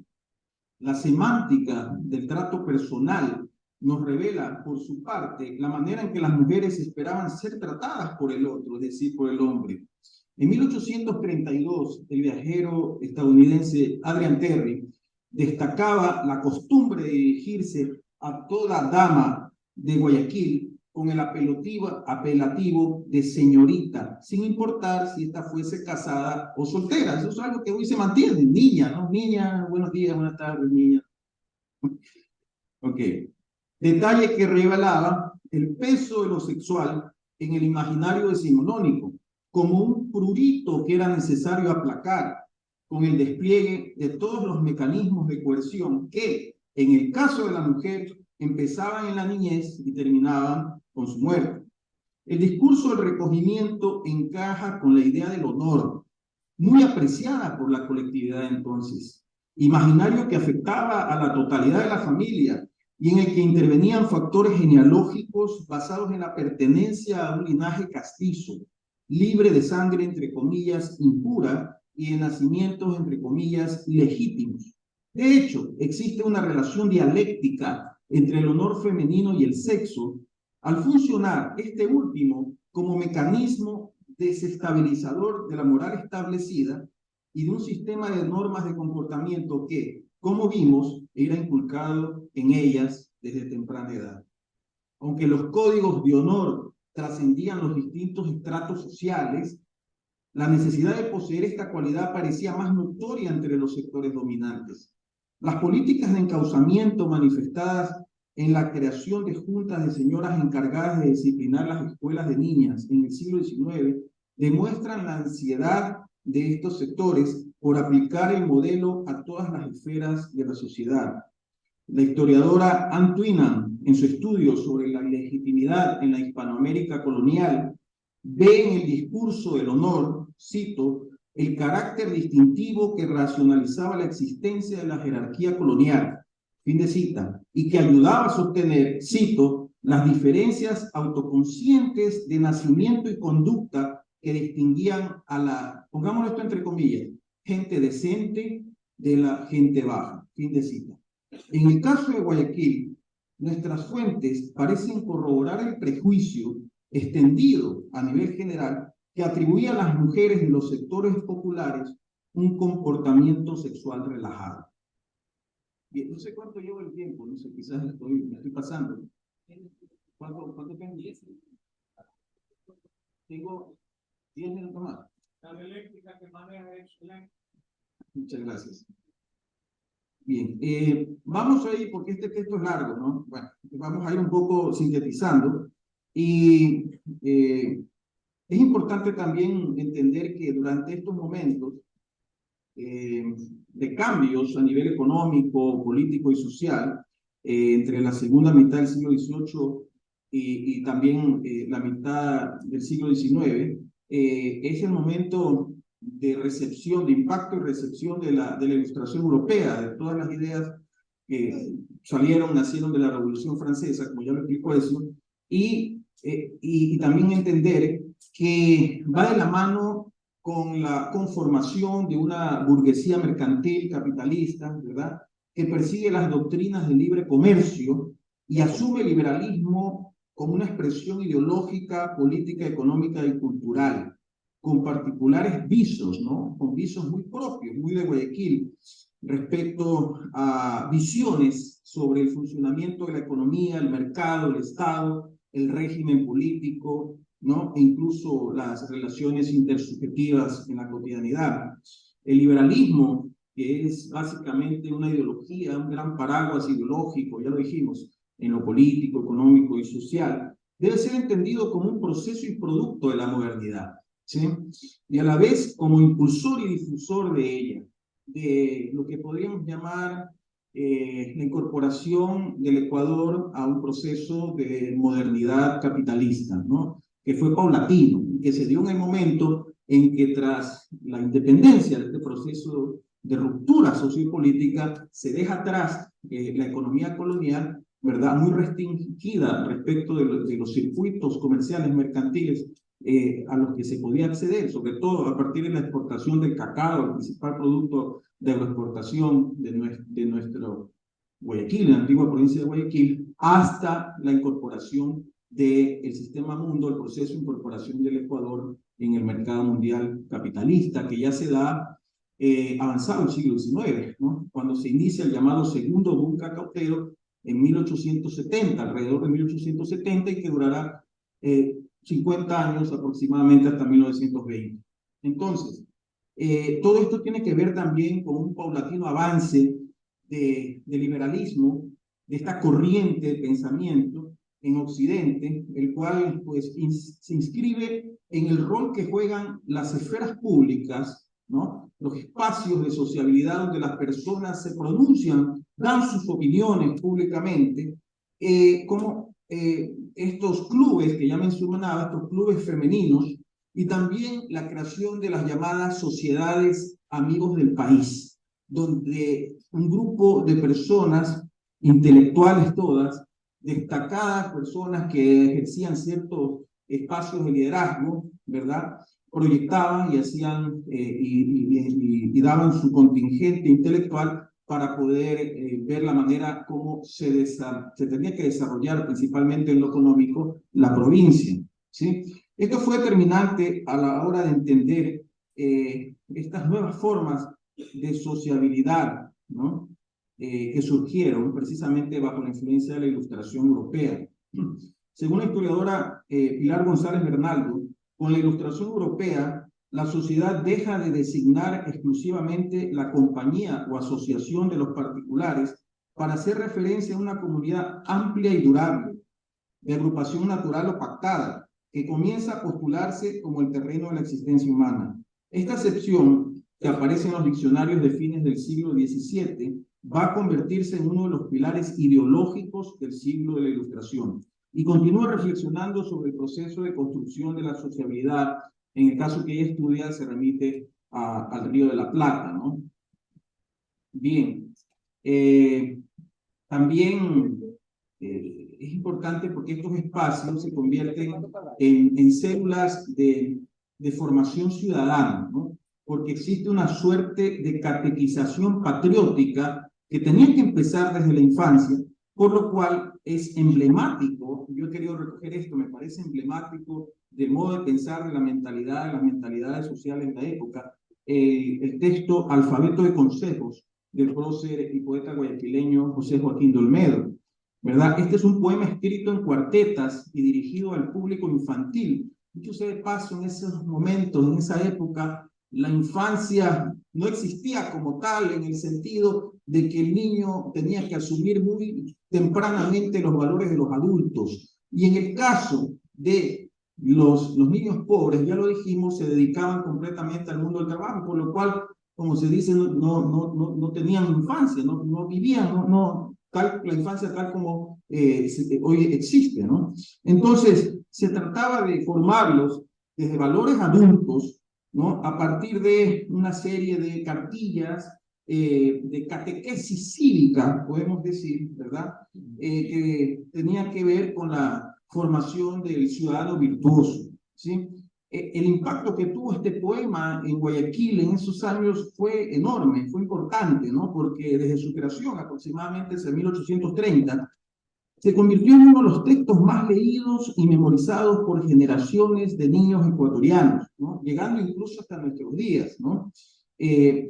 La semántica del trato personal nos revela, por su parte, la manera en que las mujeres esperaban ser tratadas por el otro, es decir, por el hombre. En 1832, el viajero estadounidense Adrian Terry destacaba la costumbre de dirigirse a toda dama de Guayaquil con el apelativo de señorita, sin importar si ésta fuese casada o soltera. Eso es algo que hoy se mantiene. Niña, ¿no? Niña, buenos días, buenas tardes, niña. Ok. Detalle que revelaba el peso de lo sexual en el imaginario decimonónico, como un prurito que era necesario aplacar con el despliegue de todos los mecanismos de coerción que, en el caso de la mujer, empezaban en la niñez y terminaban con su muerte. El discurso del recogimiento encaja con la idea del honor, muy apreciada por la colectividad entonces, imaginario que afectaba a la totalidad de la familia y en el que intervenían factores genealógicos basados en la pertenencia a un linaje castizo, libre de sangre, entre comillas, impura, y de nacimientos, entre comillas, legítimos. De hecho, existe una relación dialéctica entre el honor femenino y el sexo, al funcionar este último como mecanismo desestabilizador de la moral establecida y de un sistema de normas de comportamiento que, como vimos, era inculcado en ellas desde temprana edad. Aunque los códigos de honor trascendían los distintos estratos sociales, la necesidad de poseer esta cualidad parecía más notoria entre los sectores dominantes. Las políticas de encauzamiento manifestadas en la creación de juntas de señoras encargadas de disciplinar las escuelas de niñas en el siglo XIX demuestran la ansiedad de estos sectores por aplicar el modelo a todas las esferas de la sociedad. La historiadora Ann Twinan, en su estudio sobre la legitimidad en la Hispanoamérica colonial, ve en el discurso del honor, cito, el carácter distintivo que racionalizaba la existencia de la jerarquía colonial, fin de cita, y que ayudaba a sostener, cito, las diferencias autoconscientes de nacimiento y conducta que distinguían a la, pongámoslo esto entre comillas, gente decente de la gente baja, fin de cita. En el caso de Guayaquil, nuestras fuentes parecen corroborar el prejuicio extendido a nivel general que atribuía a las mujeres de los sectores populares un comportamiento sexual relajado. Bien, no sé cuánto llevo el tiempo, no sé, quizás me estoy pasando. ¿Cuánto tengo? Tengo 10 minutos más. La dialéctica que maneja es excelente. Muchas gracias. Bien, vamos a ir, porque este texto es largo, ¿no? Bueno, vamos a ir un poco sintetizando. Y es importante también entender que durante estos momentos de cambios a nivel económico, político y social, entre la segunda mitad del siglo XVIII y también la mitad del siglo XIX, es el momento de recepción, de impacto y recepción de la Ilustración europea, de todas las ideas que nacieron de la Revolución Francesa, como ya lo explicó eso, y también entender que va de la mano con la conformación de una burguesía mercantil capitalista, ¿verdad?, que persigue las doctrinas del libre comercio y asume el liberalismo como una expresión ideológica, política, económica y cultural, con particulares visos, ¿no? Con visos muy propios, muy de Guayaquil, respecto a visiones sobre el funcionamiento de la economía, el mercado, el Estado, el régimen político, ¿no? E incluso las relaciones intersubjetivas en la cotidianidad. El liberalismo, que es básicamente una ideología, un gran paraguas ideológico, ya lo dijimos, en lo político, económico y social, debe ser entendido como un proceso y producto de la modernidad, ¿sí? Y a la vez como impulsor y difusor de ella, de lo que podríamos llamar la incorporación del Ecuador a un proceso de modernidad capitalista, ¿no?, que fue paulatino, que se dio en el momento en que tras la independencia de este proceso de ruptura sociopolítica se deja atrás la economía colonial, ¿verdad?, muy restringida respecto de los circuitos comerciales mercantiles a los que se podía acceder, sobre todo a partir de la exportación del cacao, el principal producto de agroexportación de nuestro Guayaquil, en la antigua provincia de Guayaquil, hasta la incorporación del sistema mundo, el proceso de incorporación del Ecuador en el mercado mundial capitalista, que ya se da avanzado el siglo XIX, ¿no?, cuando se inicia el llamado segundo boom cacautero en 1870, alrededor de 1870, y que durará 50 años aproximadamente hasta 1920. Entonces, todo esto tiene que ver también con un paulatino avance de liberalismo, de esta corriente de pensamiento en Occidente, el cual pues se inscribe en el rol que juegan las esferas públicas, ¿no?, los espacios de sociabilidad donde las personas se pronuncian, dan sus opiniones públicamente, como estos clubes que ya mencionaba, estos clubes femeninos, y también la creación de las llamadas sociedades amigos del país, donde un grupo de personas, intelectuales todas, destacadas personas que ejercían ciertos espacios de liderazgo, ¿verdad?, proyectaban y hacían y daban su contingente intelectual para poder ver la manera como se tenía que desarrollar, principalmente en lo económico, la provincia, ¿sí? Esto fue determinante a la hora de entender estas nuevas formas de sociabilidad, ¿no?, que surgieron precisamente bajo la influencia de la Ilustración europea. Según la historiadora Pilar González Bernaldo, con la Ilustración europea, la sociedad deja de designar exclusivamente la compañía o asociación de los particulares para hacer referencia a una comunidad amplia y durable, de agrupación natural o pactada, que comienza a postularse como el terreno de la existencia humana. Esta acepción, que aparece en los diccionarios de fines del siglo XVII, va a convertirse en uno de los pilares ideológicos del siglo de la Ilustración, y continúa reflexionando sobre el proceso de construcción de la sociabilidad. En el caso que ella estudia, se remite al Río de la Plata, ¿no? Bien, también es importante porque estos espacios se convierten en células de formación ciudadana, ¿no?, porque existe una suerte de catequización patriótica que tenía que empezar desde la infancia, por lo cual es emblemático, yo he querido recoger esto, me parece emblemático del modo de pensar de la mentalidad, de las mentalidades sociales de la época, el texto Alfabeto de Consejos del prócer y poeta guayaquileño José Joaquín de Olmedo, ¿verdad? Este es un poema escrito en cuartetas y dirigido al público infantil dicho sea de paso, en esos momentos, en esa época, la infancia no existía como tal en el sentido de que el niño tenía que asumir muy tempranamente los valores de los adultos. Y en el caso de los niños pobres, ya lo dijimos, se dedicaban completamente al mundo del trabajo, por lo cual, como se dice, no tenían infancia, no vivían, la infancia tal como hoy existe, ¿no? Entonces, se trataba de formarlos desde valores adultos, ¿no? A partir de una serie de cartillas, de catequesis cívica, podemos decir, ¿verdad? Que tenía que ver con la formación del ciudadano virtuoso, ¿sí? El impacto que tuvo este poema en Guayaquil en esos años fue enorme, fue importante, ¿no? Porque desde su creación, aproximadamente desde 1830, se convirtió en uno de los textos más leídos y memorizados por generaciones de niños ecuatorianos, ¿no? Llegando incluso hasta nuestros días, ¿no?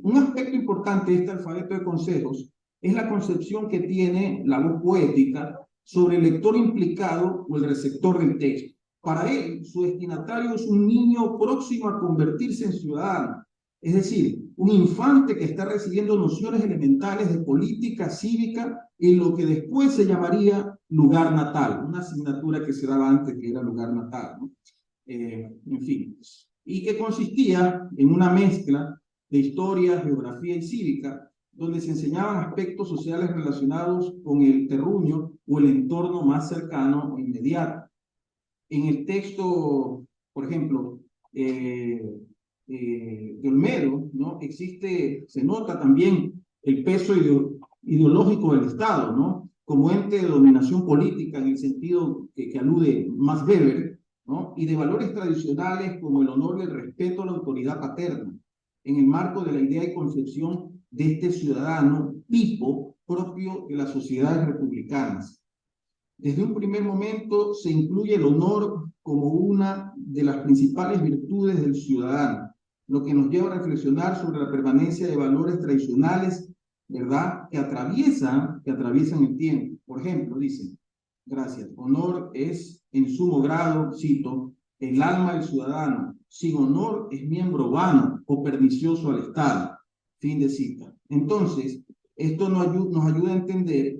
Un aspecto importante de este alfabeto de consejos es la concepción que tiene la voz poética sobre el lector implicado o el receptor del texto. Para él, su destinatario es un niño próximo a convertirse en ciudadano, es decir, un infante que está recibiendo nociones elementales de política cívica en lo que después se llamaría lugar natal, una asignatura que se daba antes que era lugar natal, ¿no? En fin, y que consistía en una mezcla de historia, geografía y cívica, donde se enseñaban aspectos sociales relacionados con el terruño o el entorno más cercano o inmediato. En el texto, por ejemplo, de Olmedo, ¿no? Se nota también el peso ideológico del Estado, ¿no? Como ente de dominación política en el sentido que alude Max Weber, ¿no? Y de valores tradicionales como el honor y el respeto a la autoridad paterna, en el marco de la idea y concepción de este ciudadano tipo propio de las sociedades republicanas. Desde un primer momento se incluye el honor como una de las principales virtudes del ciudadano, lo que nos lleva a reflexionar sobre la permanencia de valores tradicionales, ¿verdad?, que atraviesan el tiempo. Por ejemplo, dicen, gracias, honor es en sumo grado, cito, el alma del ciudadano. Sin honor es miembro vano o pernicioso al Estado. Fin de cita. Entonces, esto nos ayuda a entender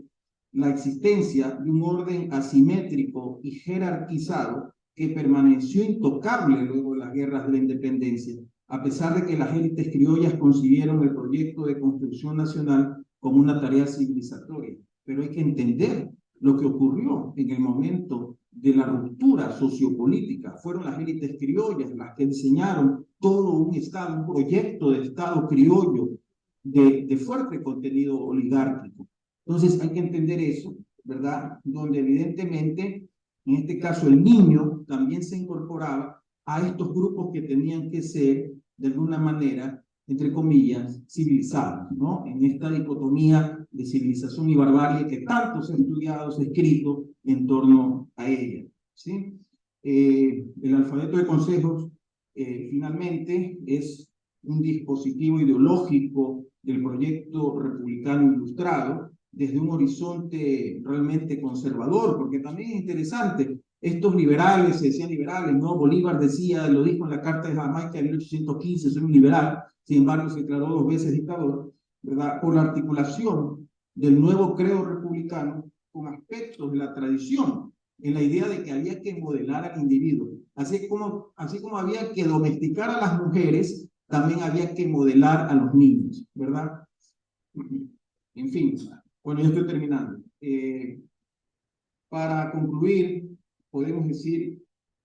la existencia de un orden asimétrico y jerarquizado que permaneció intocable luego de las guerras de la independencia, a pesar de que las élites criollas concibieron el proyecto de construcción nacional como una tarea civilizatoria. Pero hay que entender lo que ocurrió en el momento de la ruptura sociopolítica. Fueron las élites criollas las que diseñaron todo un Estado, un proyecto de Estado criollo de fuerte contenido oligárquico. Entonces hay que entender eso, ¿verdad? Donde evidentemente, en este caso el niño también se incorporaba a estos grupos que tenían que ser, de alguna manera, entre comillas, civilizados, ¿no? En esta dicotomía de civilización y barbarie que tanto se ha estudiado, se ha escrito en torno a ella, ¿sí? El alfabeto de consejos, finalmente, es un dispositivo ideológico del proyecto republicano ilustrado, desde un horizonte realmente conservador, porque también es interesante, estos liberales, se decían liberales, ¿no? Bolívar decía, lo dijo en la Carta de Jamaica de 1815, soy un liberal, sin embargo se declaró 2 veces dictador, ¿verdad? Por la articulación del nuevo credo republicano con aspectos de la tradición, en la idea de que había que modelar al individuo. Así como había que domesticar a las mujeres, también había que modelar a los niños, ¿verdad? En fin, bueno, ya estoy terminando. Para concluir, podemos decir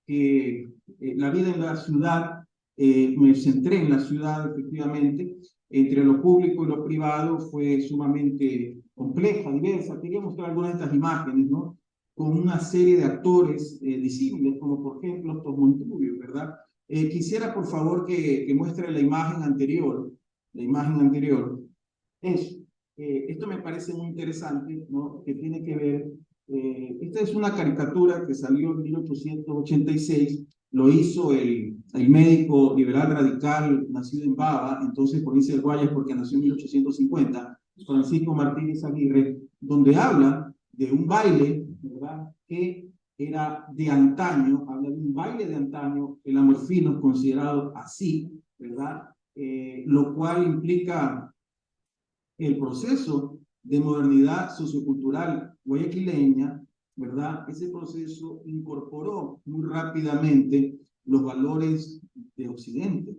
que la vida en la ciudad, me centré en la ciudad efectivamente, entre lo público y lo privado fue sumamente compleja, diversa. Quería mostrar algunas de estas imágenes, ¿no? Con una serie de actores disímiles, como por ejemplo Tos Monturio, ¿verdad? Quisiera por favor que muestre la imagen anterior, Eso. Esto me parece muy interesante, ¿no? Que tiene que ver, esta es una caricatura que salió en 1886, lo hizo el médico liberal radical nacido en Bava, entonces provincia del Guayas, porque nació en 1850, Francisco Martínez Aguirre, donde habla de un baile, ¿verdad?, que era de antaño, habla de un baile de antaño, el amorfino es considerado así, ¿verdad? Lo cual implica el proceso de modernidad sociocultural guayaquileña, ¿verdad? Ese proceso incorporó muy rápidamente los valores de Occidente,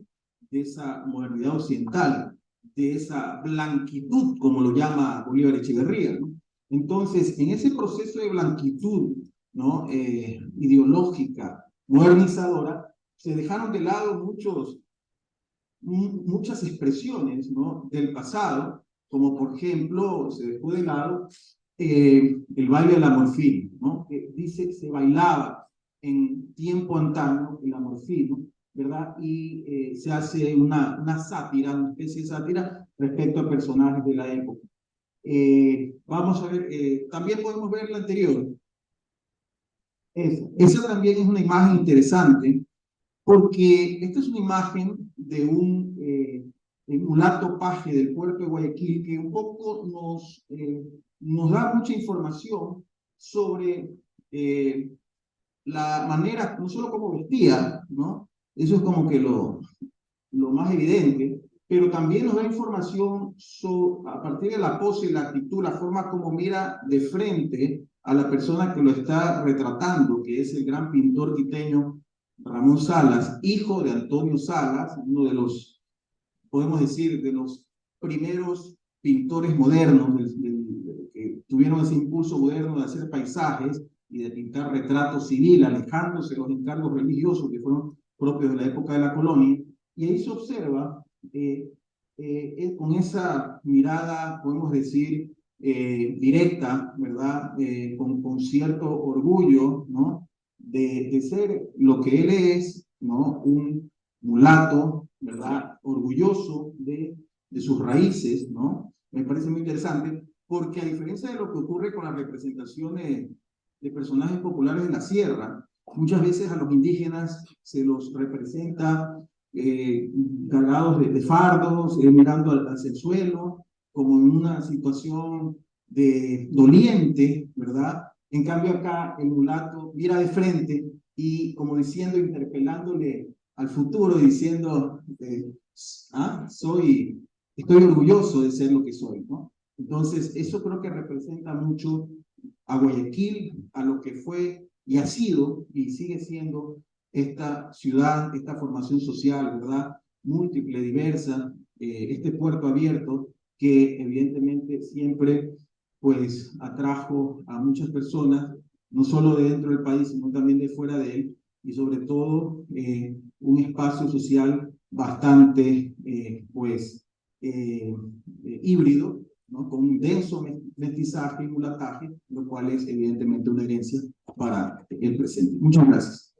de esa modernidad occidental, de esa blanquitud, como lo llama Bolívar Echeverría, ¿no? Entonces, en ese proceso de blanquitud, ¿no? Ideológica, modernizadora, se dejaron de lado muchas expresiones, ¿no? Del pasado, como por ejemplo, se dejó de lado el baile del amorfino, ¿no? Que dice que se bailaba en tiempo antaño el amorfino, ¿verdad? Y se hace una sátira, una especie de sátira respecto a personajes de la época. Vamos a ver, también podemos ver la anterior. Esa también es una imagen interesante, porque esta es una imagen de un mulato paje del puerto de Guayaquil que un poco nos da mucha información sobre la manera, no solo cómo vestía, ¿no? Eso es como que lo más evidente, pero también nos da información a partir de la pose y la actitud, la forma como mira de frente a la persona que lo está retratando, que es el gran pintor quiteño Ramón Salas, hijo de Antonio Salas, uno de los, podemos decir, de los primeros pintores modernos que tuvieron ese impulso moderno de hacer paisajes y de pintar retrato civil, alejándose de los encargos religiosos que fueron propios de la época de la colonia. Y ahí se observa con esa mirada, podemos decir, directa, ¿verdad? Con cierto orgullo, ¿no? De ser lo que él es, ¿no? Un mulato, ¿verdad? Orgulloso de sus raíces, ¿no? Me parece muy interesante, porque a diferencia de lo que ocurre con las representaciones de personajes populares de la sierra, muchas veces a los indígenas se los representa cargados de fardos, mirando hacia el suelo, como en una situación de doliente, ¿verdad? En cambio acá el mulato mira de frente y como diciendo, interpelándole al futuro, diciendo, estoy orgulloso de ser lo que soy, ¿no? Entonces, eso creo que representa mucho a Guayaquil, a lo que fue y ha sido y sigue siendo esta ciudad, esta formación social, ¿verdad? Múltiple, diversa, este puerto abierto que evidentemente siempre pues atrajo a muchas personas, no solo de dentro del país, sino también de fuera de él, y sobre todo un espacio social bastante híbrido, ¿no? Con un denso mestizaje y mulataje, lo cual es evidentemente una herencia para el presente. Muchas gracias.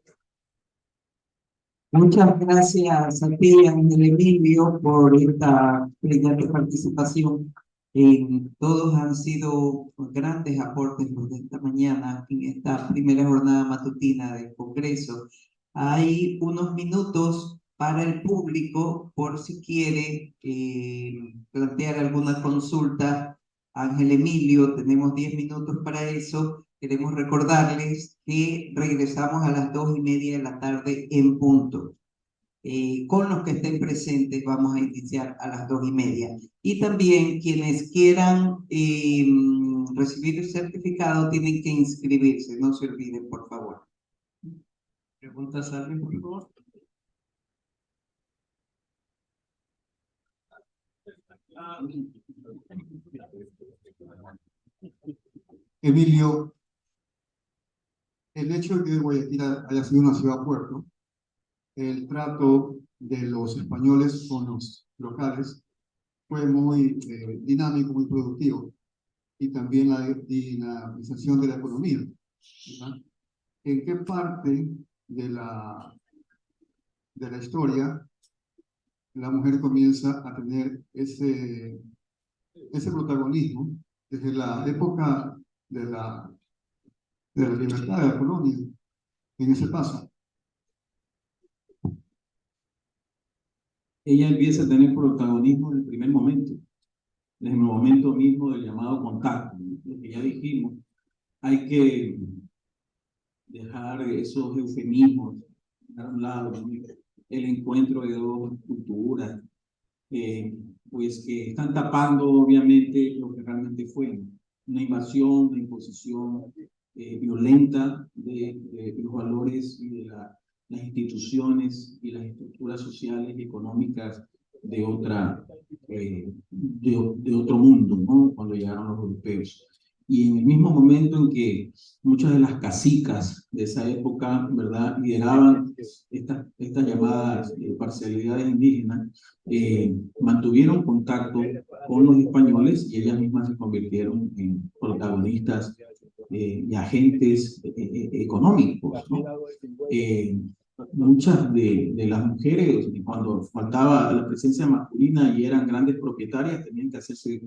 Muchas gracias a ti, Ángel Emilio, por esta brillante participación. Todos han sido grandes aportes los de esta mañana en esta primera jornada matutina del Congreso. Hay unos minutos para el público por si quiere plantear alguna consulta. Ángel Emilio, tenemos 10 minutos para eso. Queremos recordarles que regresamos a las 2:30 de la tarde en punto. Con los que estén presentes vamos a iniciar a las 2:30. Y también quienes quieran recibir el certificado tienen que inscribirse, no se olviden, por favor. ¿Preguntas a alguien, por favor? Emilio, el hecho de que Guayaquil haya sido una ciudad-puerto, el trato de los españoles con los locales fue muy dinámico, muy productivo, y también la dinamización de la economía, ¿verdad? ¿En qué parte de la historia la mujer comienza a tener ese protagonismo desde la época de la libertad de la colonia, en ese paso? Ella empieza a tener protagonismo en el primer momento, desde el momento mismo del llamado contacto, lo que ya dijimos. Hay que dejar esos eufemismos a un lado, ¿no? El encuentro de dos culturas, pues que están tapando obviamente lo que realmente fue una invasión, una imposición violenta de los valores y de las instituciones y las estructuras sociales y económicas de de otro mundo, ¿no? Cuando llegaron los europeos. Y en el mismo momento en que muchas de las cacicas de esa época, ¿verdad?, lideraban estas llamadas parcialidades indígenas, mantuvieron contacto con los españoles y ellas mismas se convirtieron en protagonistas y agentes económicos, ¿no? Muchas de las mujeres, cuando faltaba la presencia masculina y eran grandes propietarias, tenían que hacerse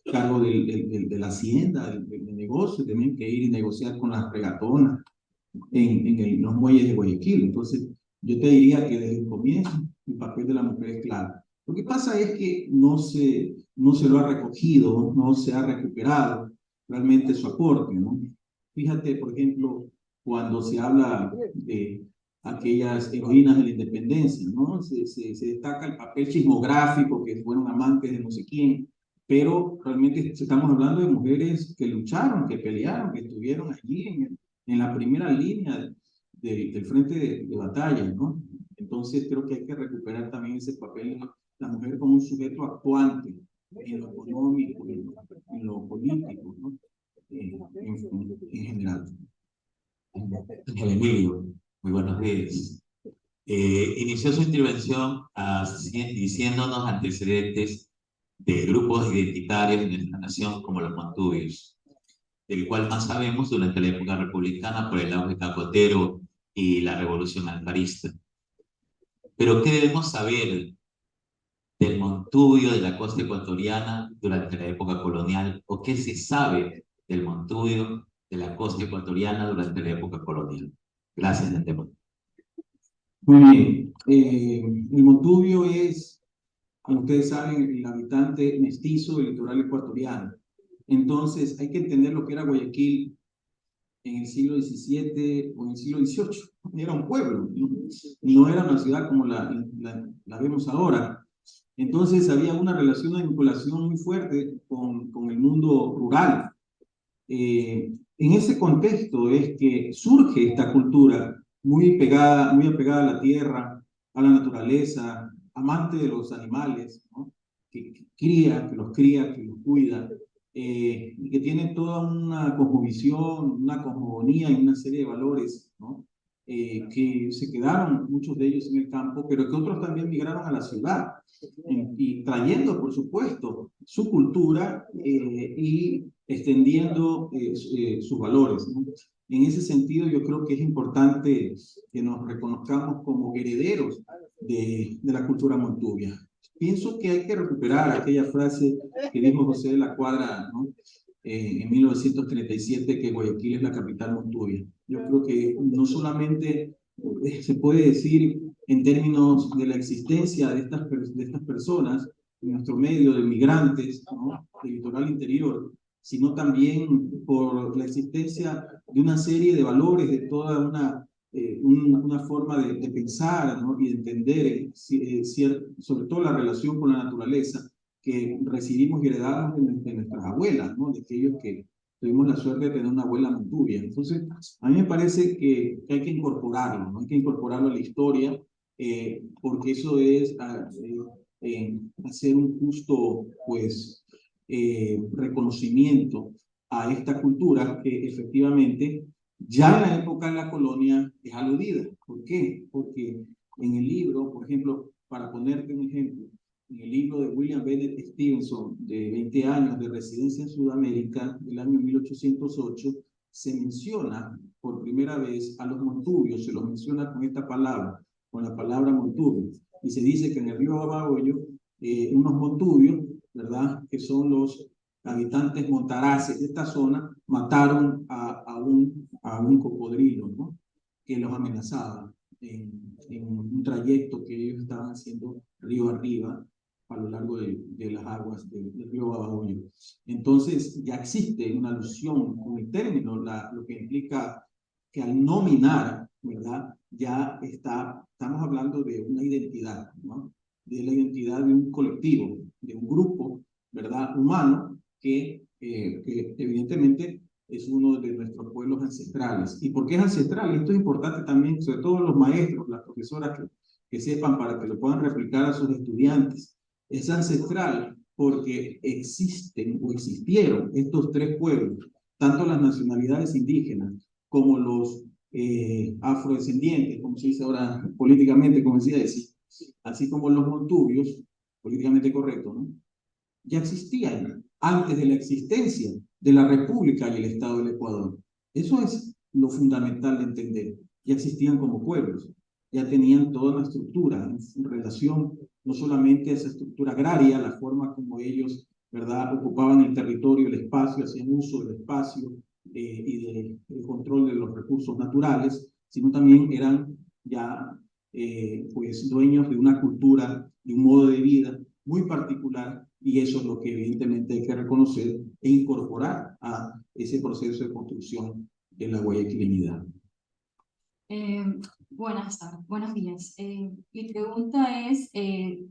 cargo de la hacienda, del negocio, tenían que ir y negociar con las regatonas los muelles de Guayaquil. Entonces, yo te diría que desde el comienzo el papel de la mujer es clave. Lo que pasa es que no se lo ha recogido, no se ha recuperado realmente su aporte, ¿no? Fíjate, por ejemplo, cuando se habla de aquellas heroínas de la independencia, ¿no? Se destaca el papel chismográfico, que fueron amantes de no sé quién, pero realmente estamos hablando de mujeres que lucharon, que pelearon, que estuvieron allí en la primera línea del frente de batalla, ¿no? Entonces creo que hay que recuperar también ese papel de la mujer como un sujeto actuante en lo económico, en lo político, ¿no? En general. Don Emilio, muy buenos días. Inició su intervención diciéndonos antecedentes de grupos identitarios en nuestra nación como los montubios, del cual más sabemos durante la época republicana por el auge cacotero y la revolución alfarista. Pero ¿qué debemos saber del montubio de la costa ecuatoriana durante la época colonial? ¿O qué se sabe del montubio de la costa ecuatoriana durante la época colonial? Gracias, de antemano. Muy bien. El montubio es, como ustedes saben, el habitante mestizo del litoral ecuatoriano. Entonces, hay que entender lo que era Guayaquil en el siglo XVII o en el siglo XVIII. Era un pueblo, no era una ciudad como la vemos ahora. Entonces, había una relación, una vinculación muy fuerte con el mundo rural. En ese contexto es que surge esta cultura muy apegada a la tierra, a la naturaleza, amante de los animales, ¿no? Que los cría, que los cuida, y que tiene toda una cosmovisión, una cosmogonía y una serie de valores, ¿no? Que se quedaron muchos de ellos en el campo, pero que otros también migraron a la ciudad, y trayendo, por supuesto, su cultura y extendiendo sus valores, ¿no? En ese sentido, yo creo que es importante que nos reconozcamos como herederos de la cultura montubia. Pienso que hay que recuperar aquella frase que dijo José de la Cuadra, ¿no? En 1937, que Guayaquil es la capital montubia. Yo creo que no solamente se puede decir en términos de la existencia de estas personas en nuestro medio, de migrantes, ¿no?, del litoral interior, sino también por la existencia de una serie de valores, de toda una forma de pensar, ¿no?, y de entender, sobre todo la relación con la naturaleza, que recibimos y heredamos de nuestras abuelas, ¿no?, de aquellos que tuvimos la suerte de tener una abuela montubia. Entonces, a mí me parece que hay que incorporarlo, ¿no? Hay que incorporarlo a la historia, porque eso es hacer un justo, pues, reconocimiento a esta cultura que efectivamente ya en la época de la colonia es aludida. ¿Por qué? Porque en el libro, por ejemplo, para ponerte un ejemplo, en el libro de William Bennett Stevenson, de 20 años de residencia en Sudamérica, del año 1808, se menciona por primera vez a los montubios, se los menciona con esta palabra, con la palabra montubio, y se dice que en el río Babahoyo, unos montubios, ¿verdad?, que son los habitantes montaraces de esta zona, mataron a un cocodrilo, ¿no?, que los amenazaba en un trayecto que ellos estaban haciendo río arriba a lo largo de las aguas del río Babahoyo. Entonces ya existe una alusión con el término, lo que implica que al nominar, ¿verdad? Ya estamos hablando de una identidad, ¿no? De la identidad de un colectivo, de un grupo, ¿verdad? Humano, que evidentemente es uno de nuestros pueblos ancestrales. ¿Y por qué es ancestral? Esto es importante también, sobre todo los maestros, las profesoras que sepan para que lo puedan replicar a sus estudiantes. Es ancestral porque existen o existieron estos tres pueblos, tanto las nacionalidades indígenas como los afrodescendientes, como se dice ahora políticamente, como decía decir, así como los montubios, políticamente correcto, ¿no? Ya existían antes de la existencia de la República y el Estado del Ecuador. Eso es lo fundamental de entender. Ya existían como pueblos, ya tenían toda una estructura en relación no solamente a esa estructura agraria, la forma como ellos, ¿verdad?, ocupaban el territorio, el espacio, hacían uso del espacio y del control de los recursos naturales, sino también eran ya pues dueños de una cultura, de un modo de vida muy particular, y eso es lo que evidentemente hay que reconocer e incorporar a ese proceso de construcción de la guayaquileñidad. Buenos días. Mi pregunta es,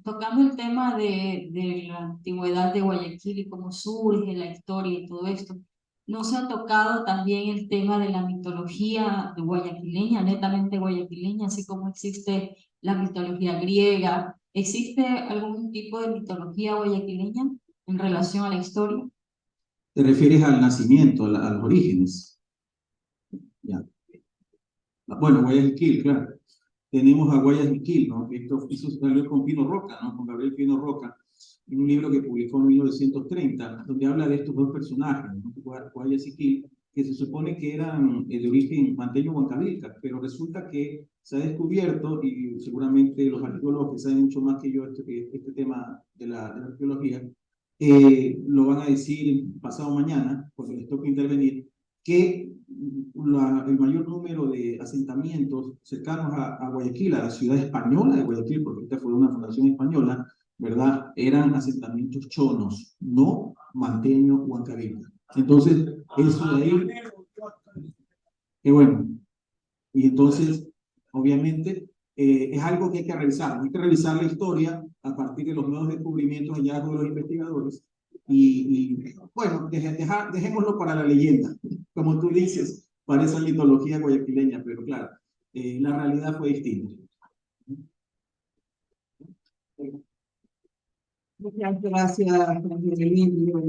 tocando el tema de la antigüedad de Guayaquil y cómo surge la historia y todo esto, ¿no se ha tocado también el tema de la mitología guayaquileña, netamente guayaquileña, así como existe la mitología griega? ¿Existe algún tipo de mitología guayaquileña en relación a la historia? ¿Te refieres al nacimiento, a los orígenes? Ya. Bueno, Guayaquil, claro. Tenemos a Guayaquil, ¿no? Esto salió con Pino Roca, ¿no? Con Gabriel Pino Roca, en un libro que publicó en 1930, donde habla de estos dos personajes, ¿no? Guayaquil, que se supone que eran de origen manteño huancavilca, pero resulta que se ha descubierto, y seguramente los arqueólogos que saben mucho más que yo este tema de la arqueología, lo van a decir pasado mañana, porque les toca intervenir, que el mayor número de asentamientos cercanos a Guayaquil, a la ciudad española de Guayaquil, porque esta fue una fundación española, ¿verdad? Eran asentamientos chonos, no manteño o huancavilca. Entonces, eso de ahí, qué bueno. Y entonces, obviamente, es algo que hay que revisar. Hay que revisar la historia a partir de los nuevos descubrimientos, hallazgos de los investigadores. Bueno, dejémoslo para la leyenda, como tú dices, para esa mitología guayaquileña, pero claro, la realidad fue distinta. Muchas gracias, Emilio.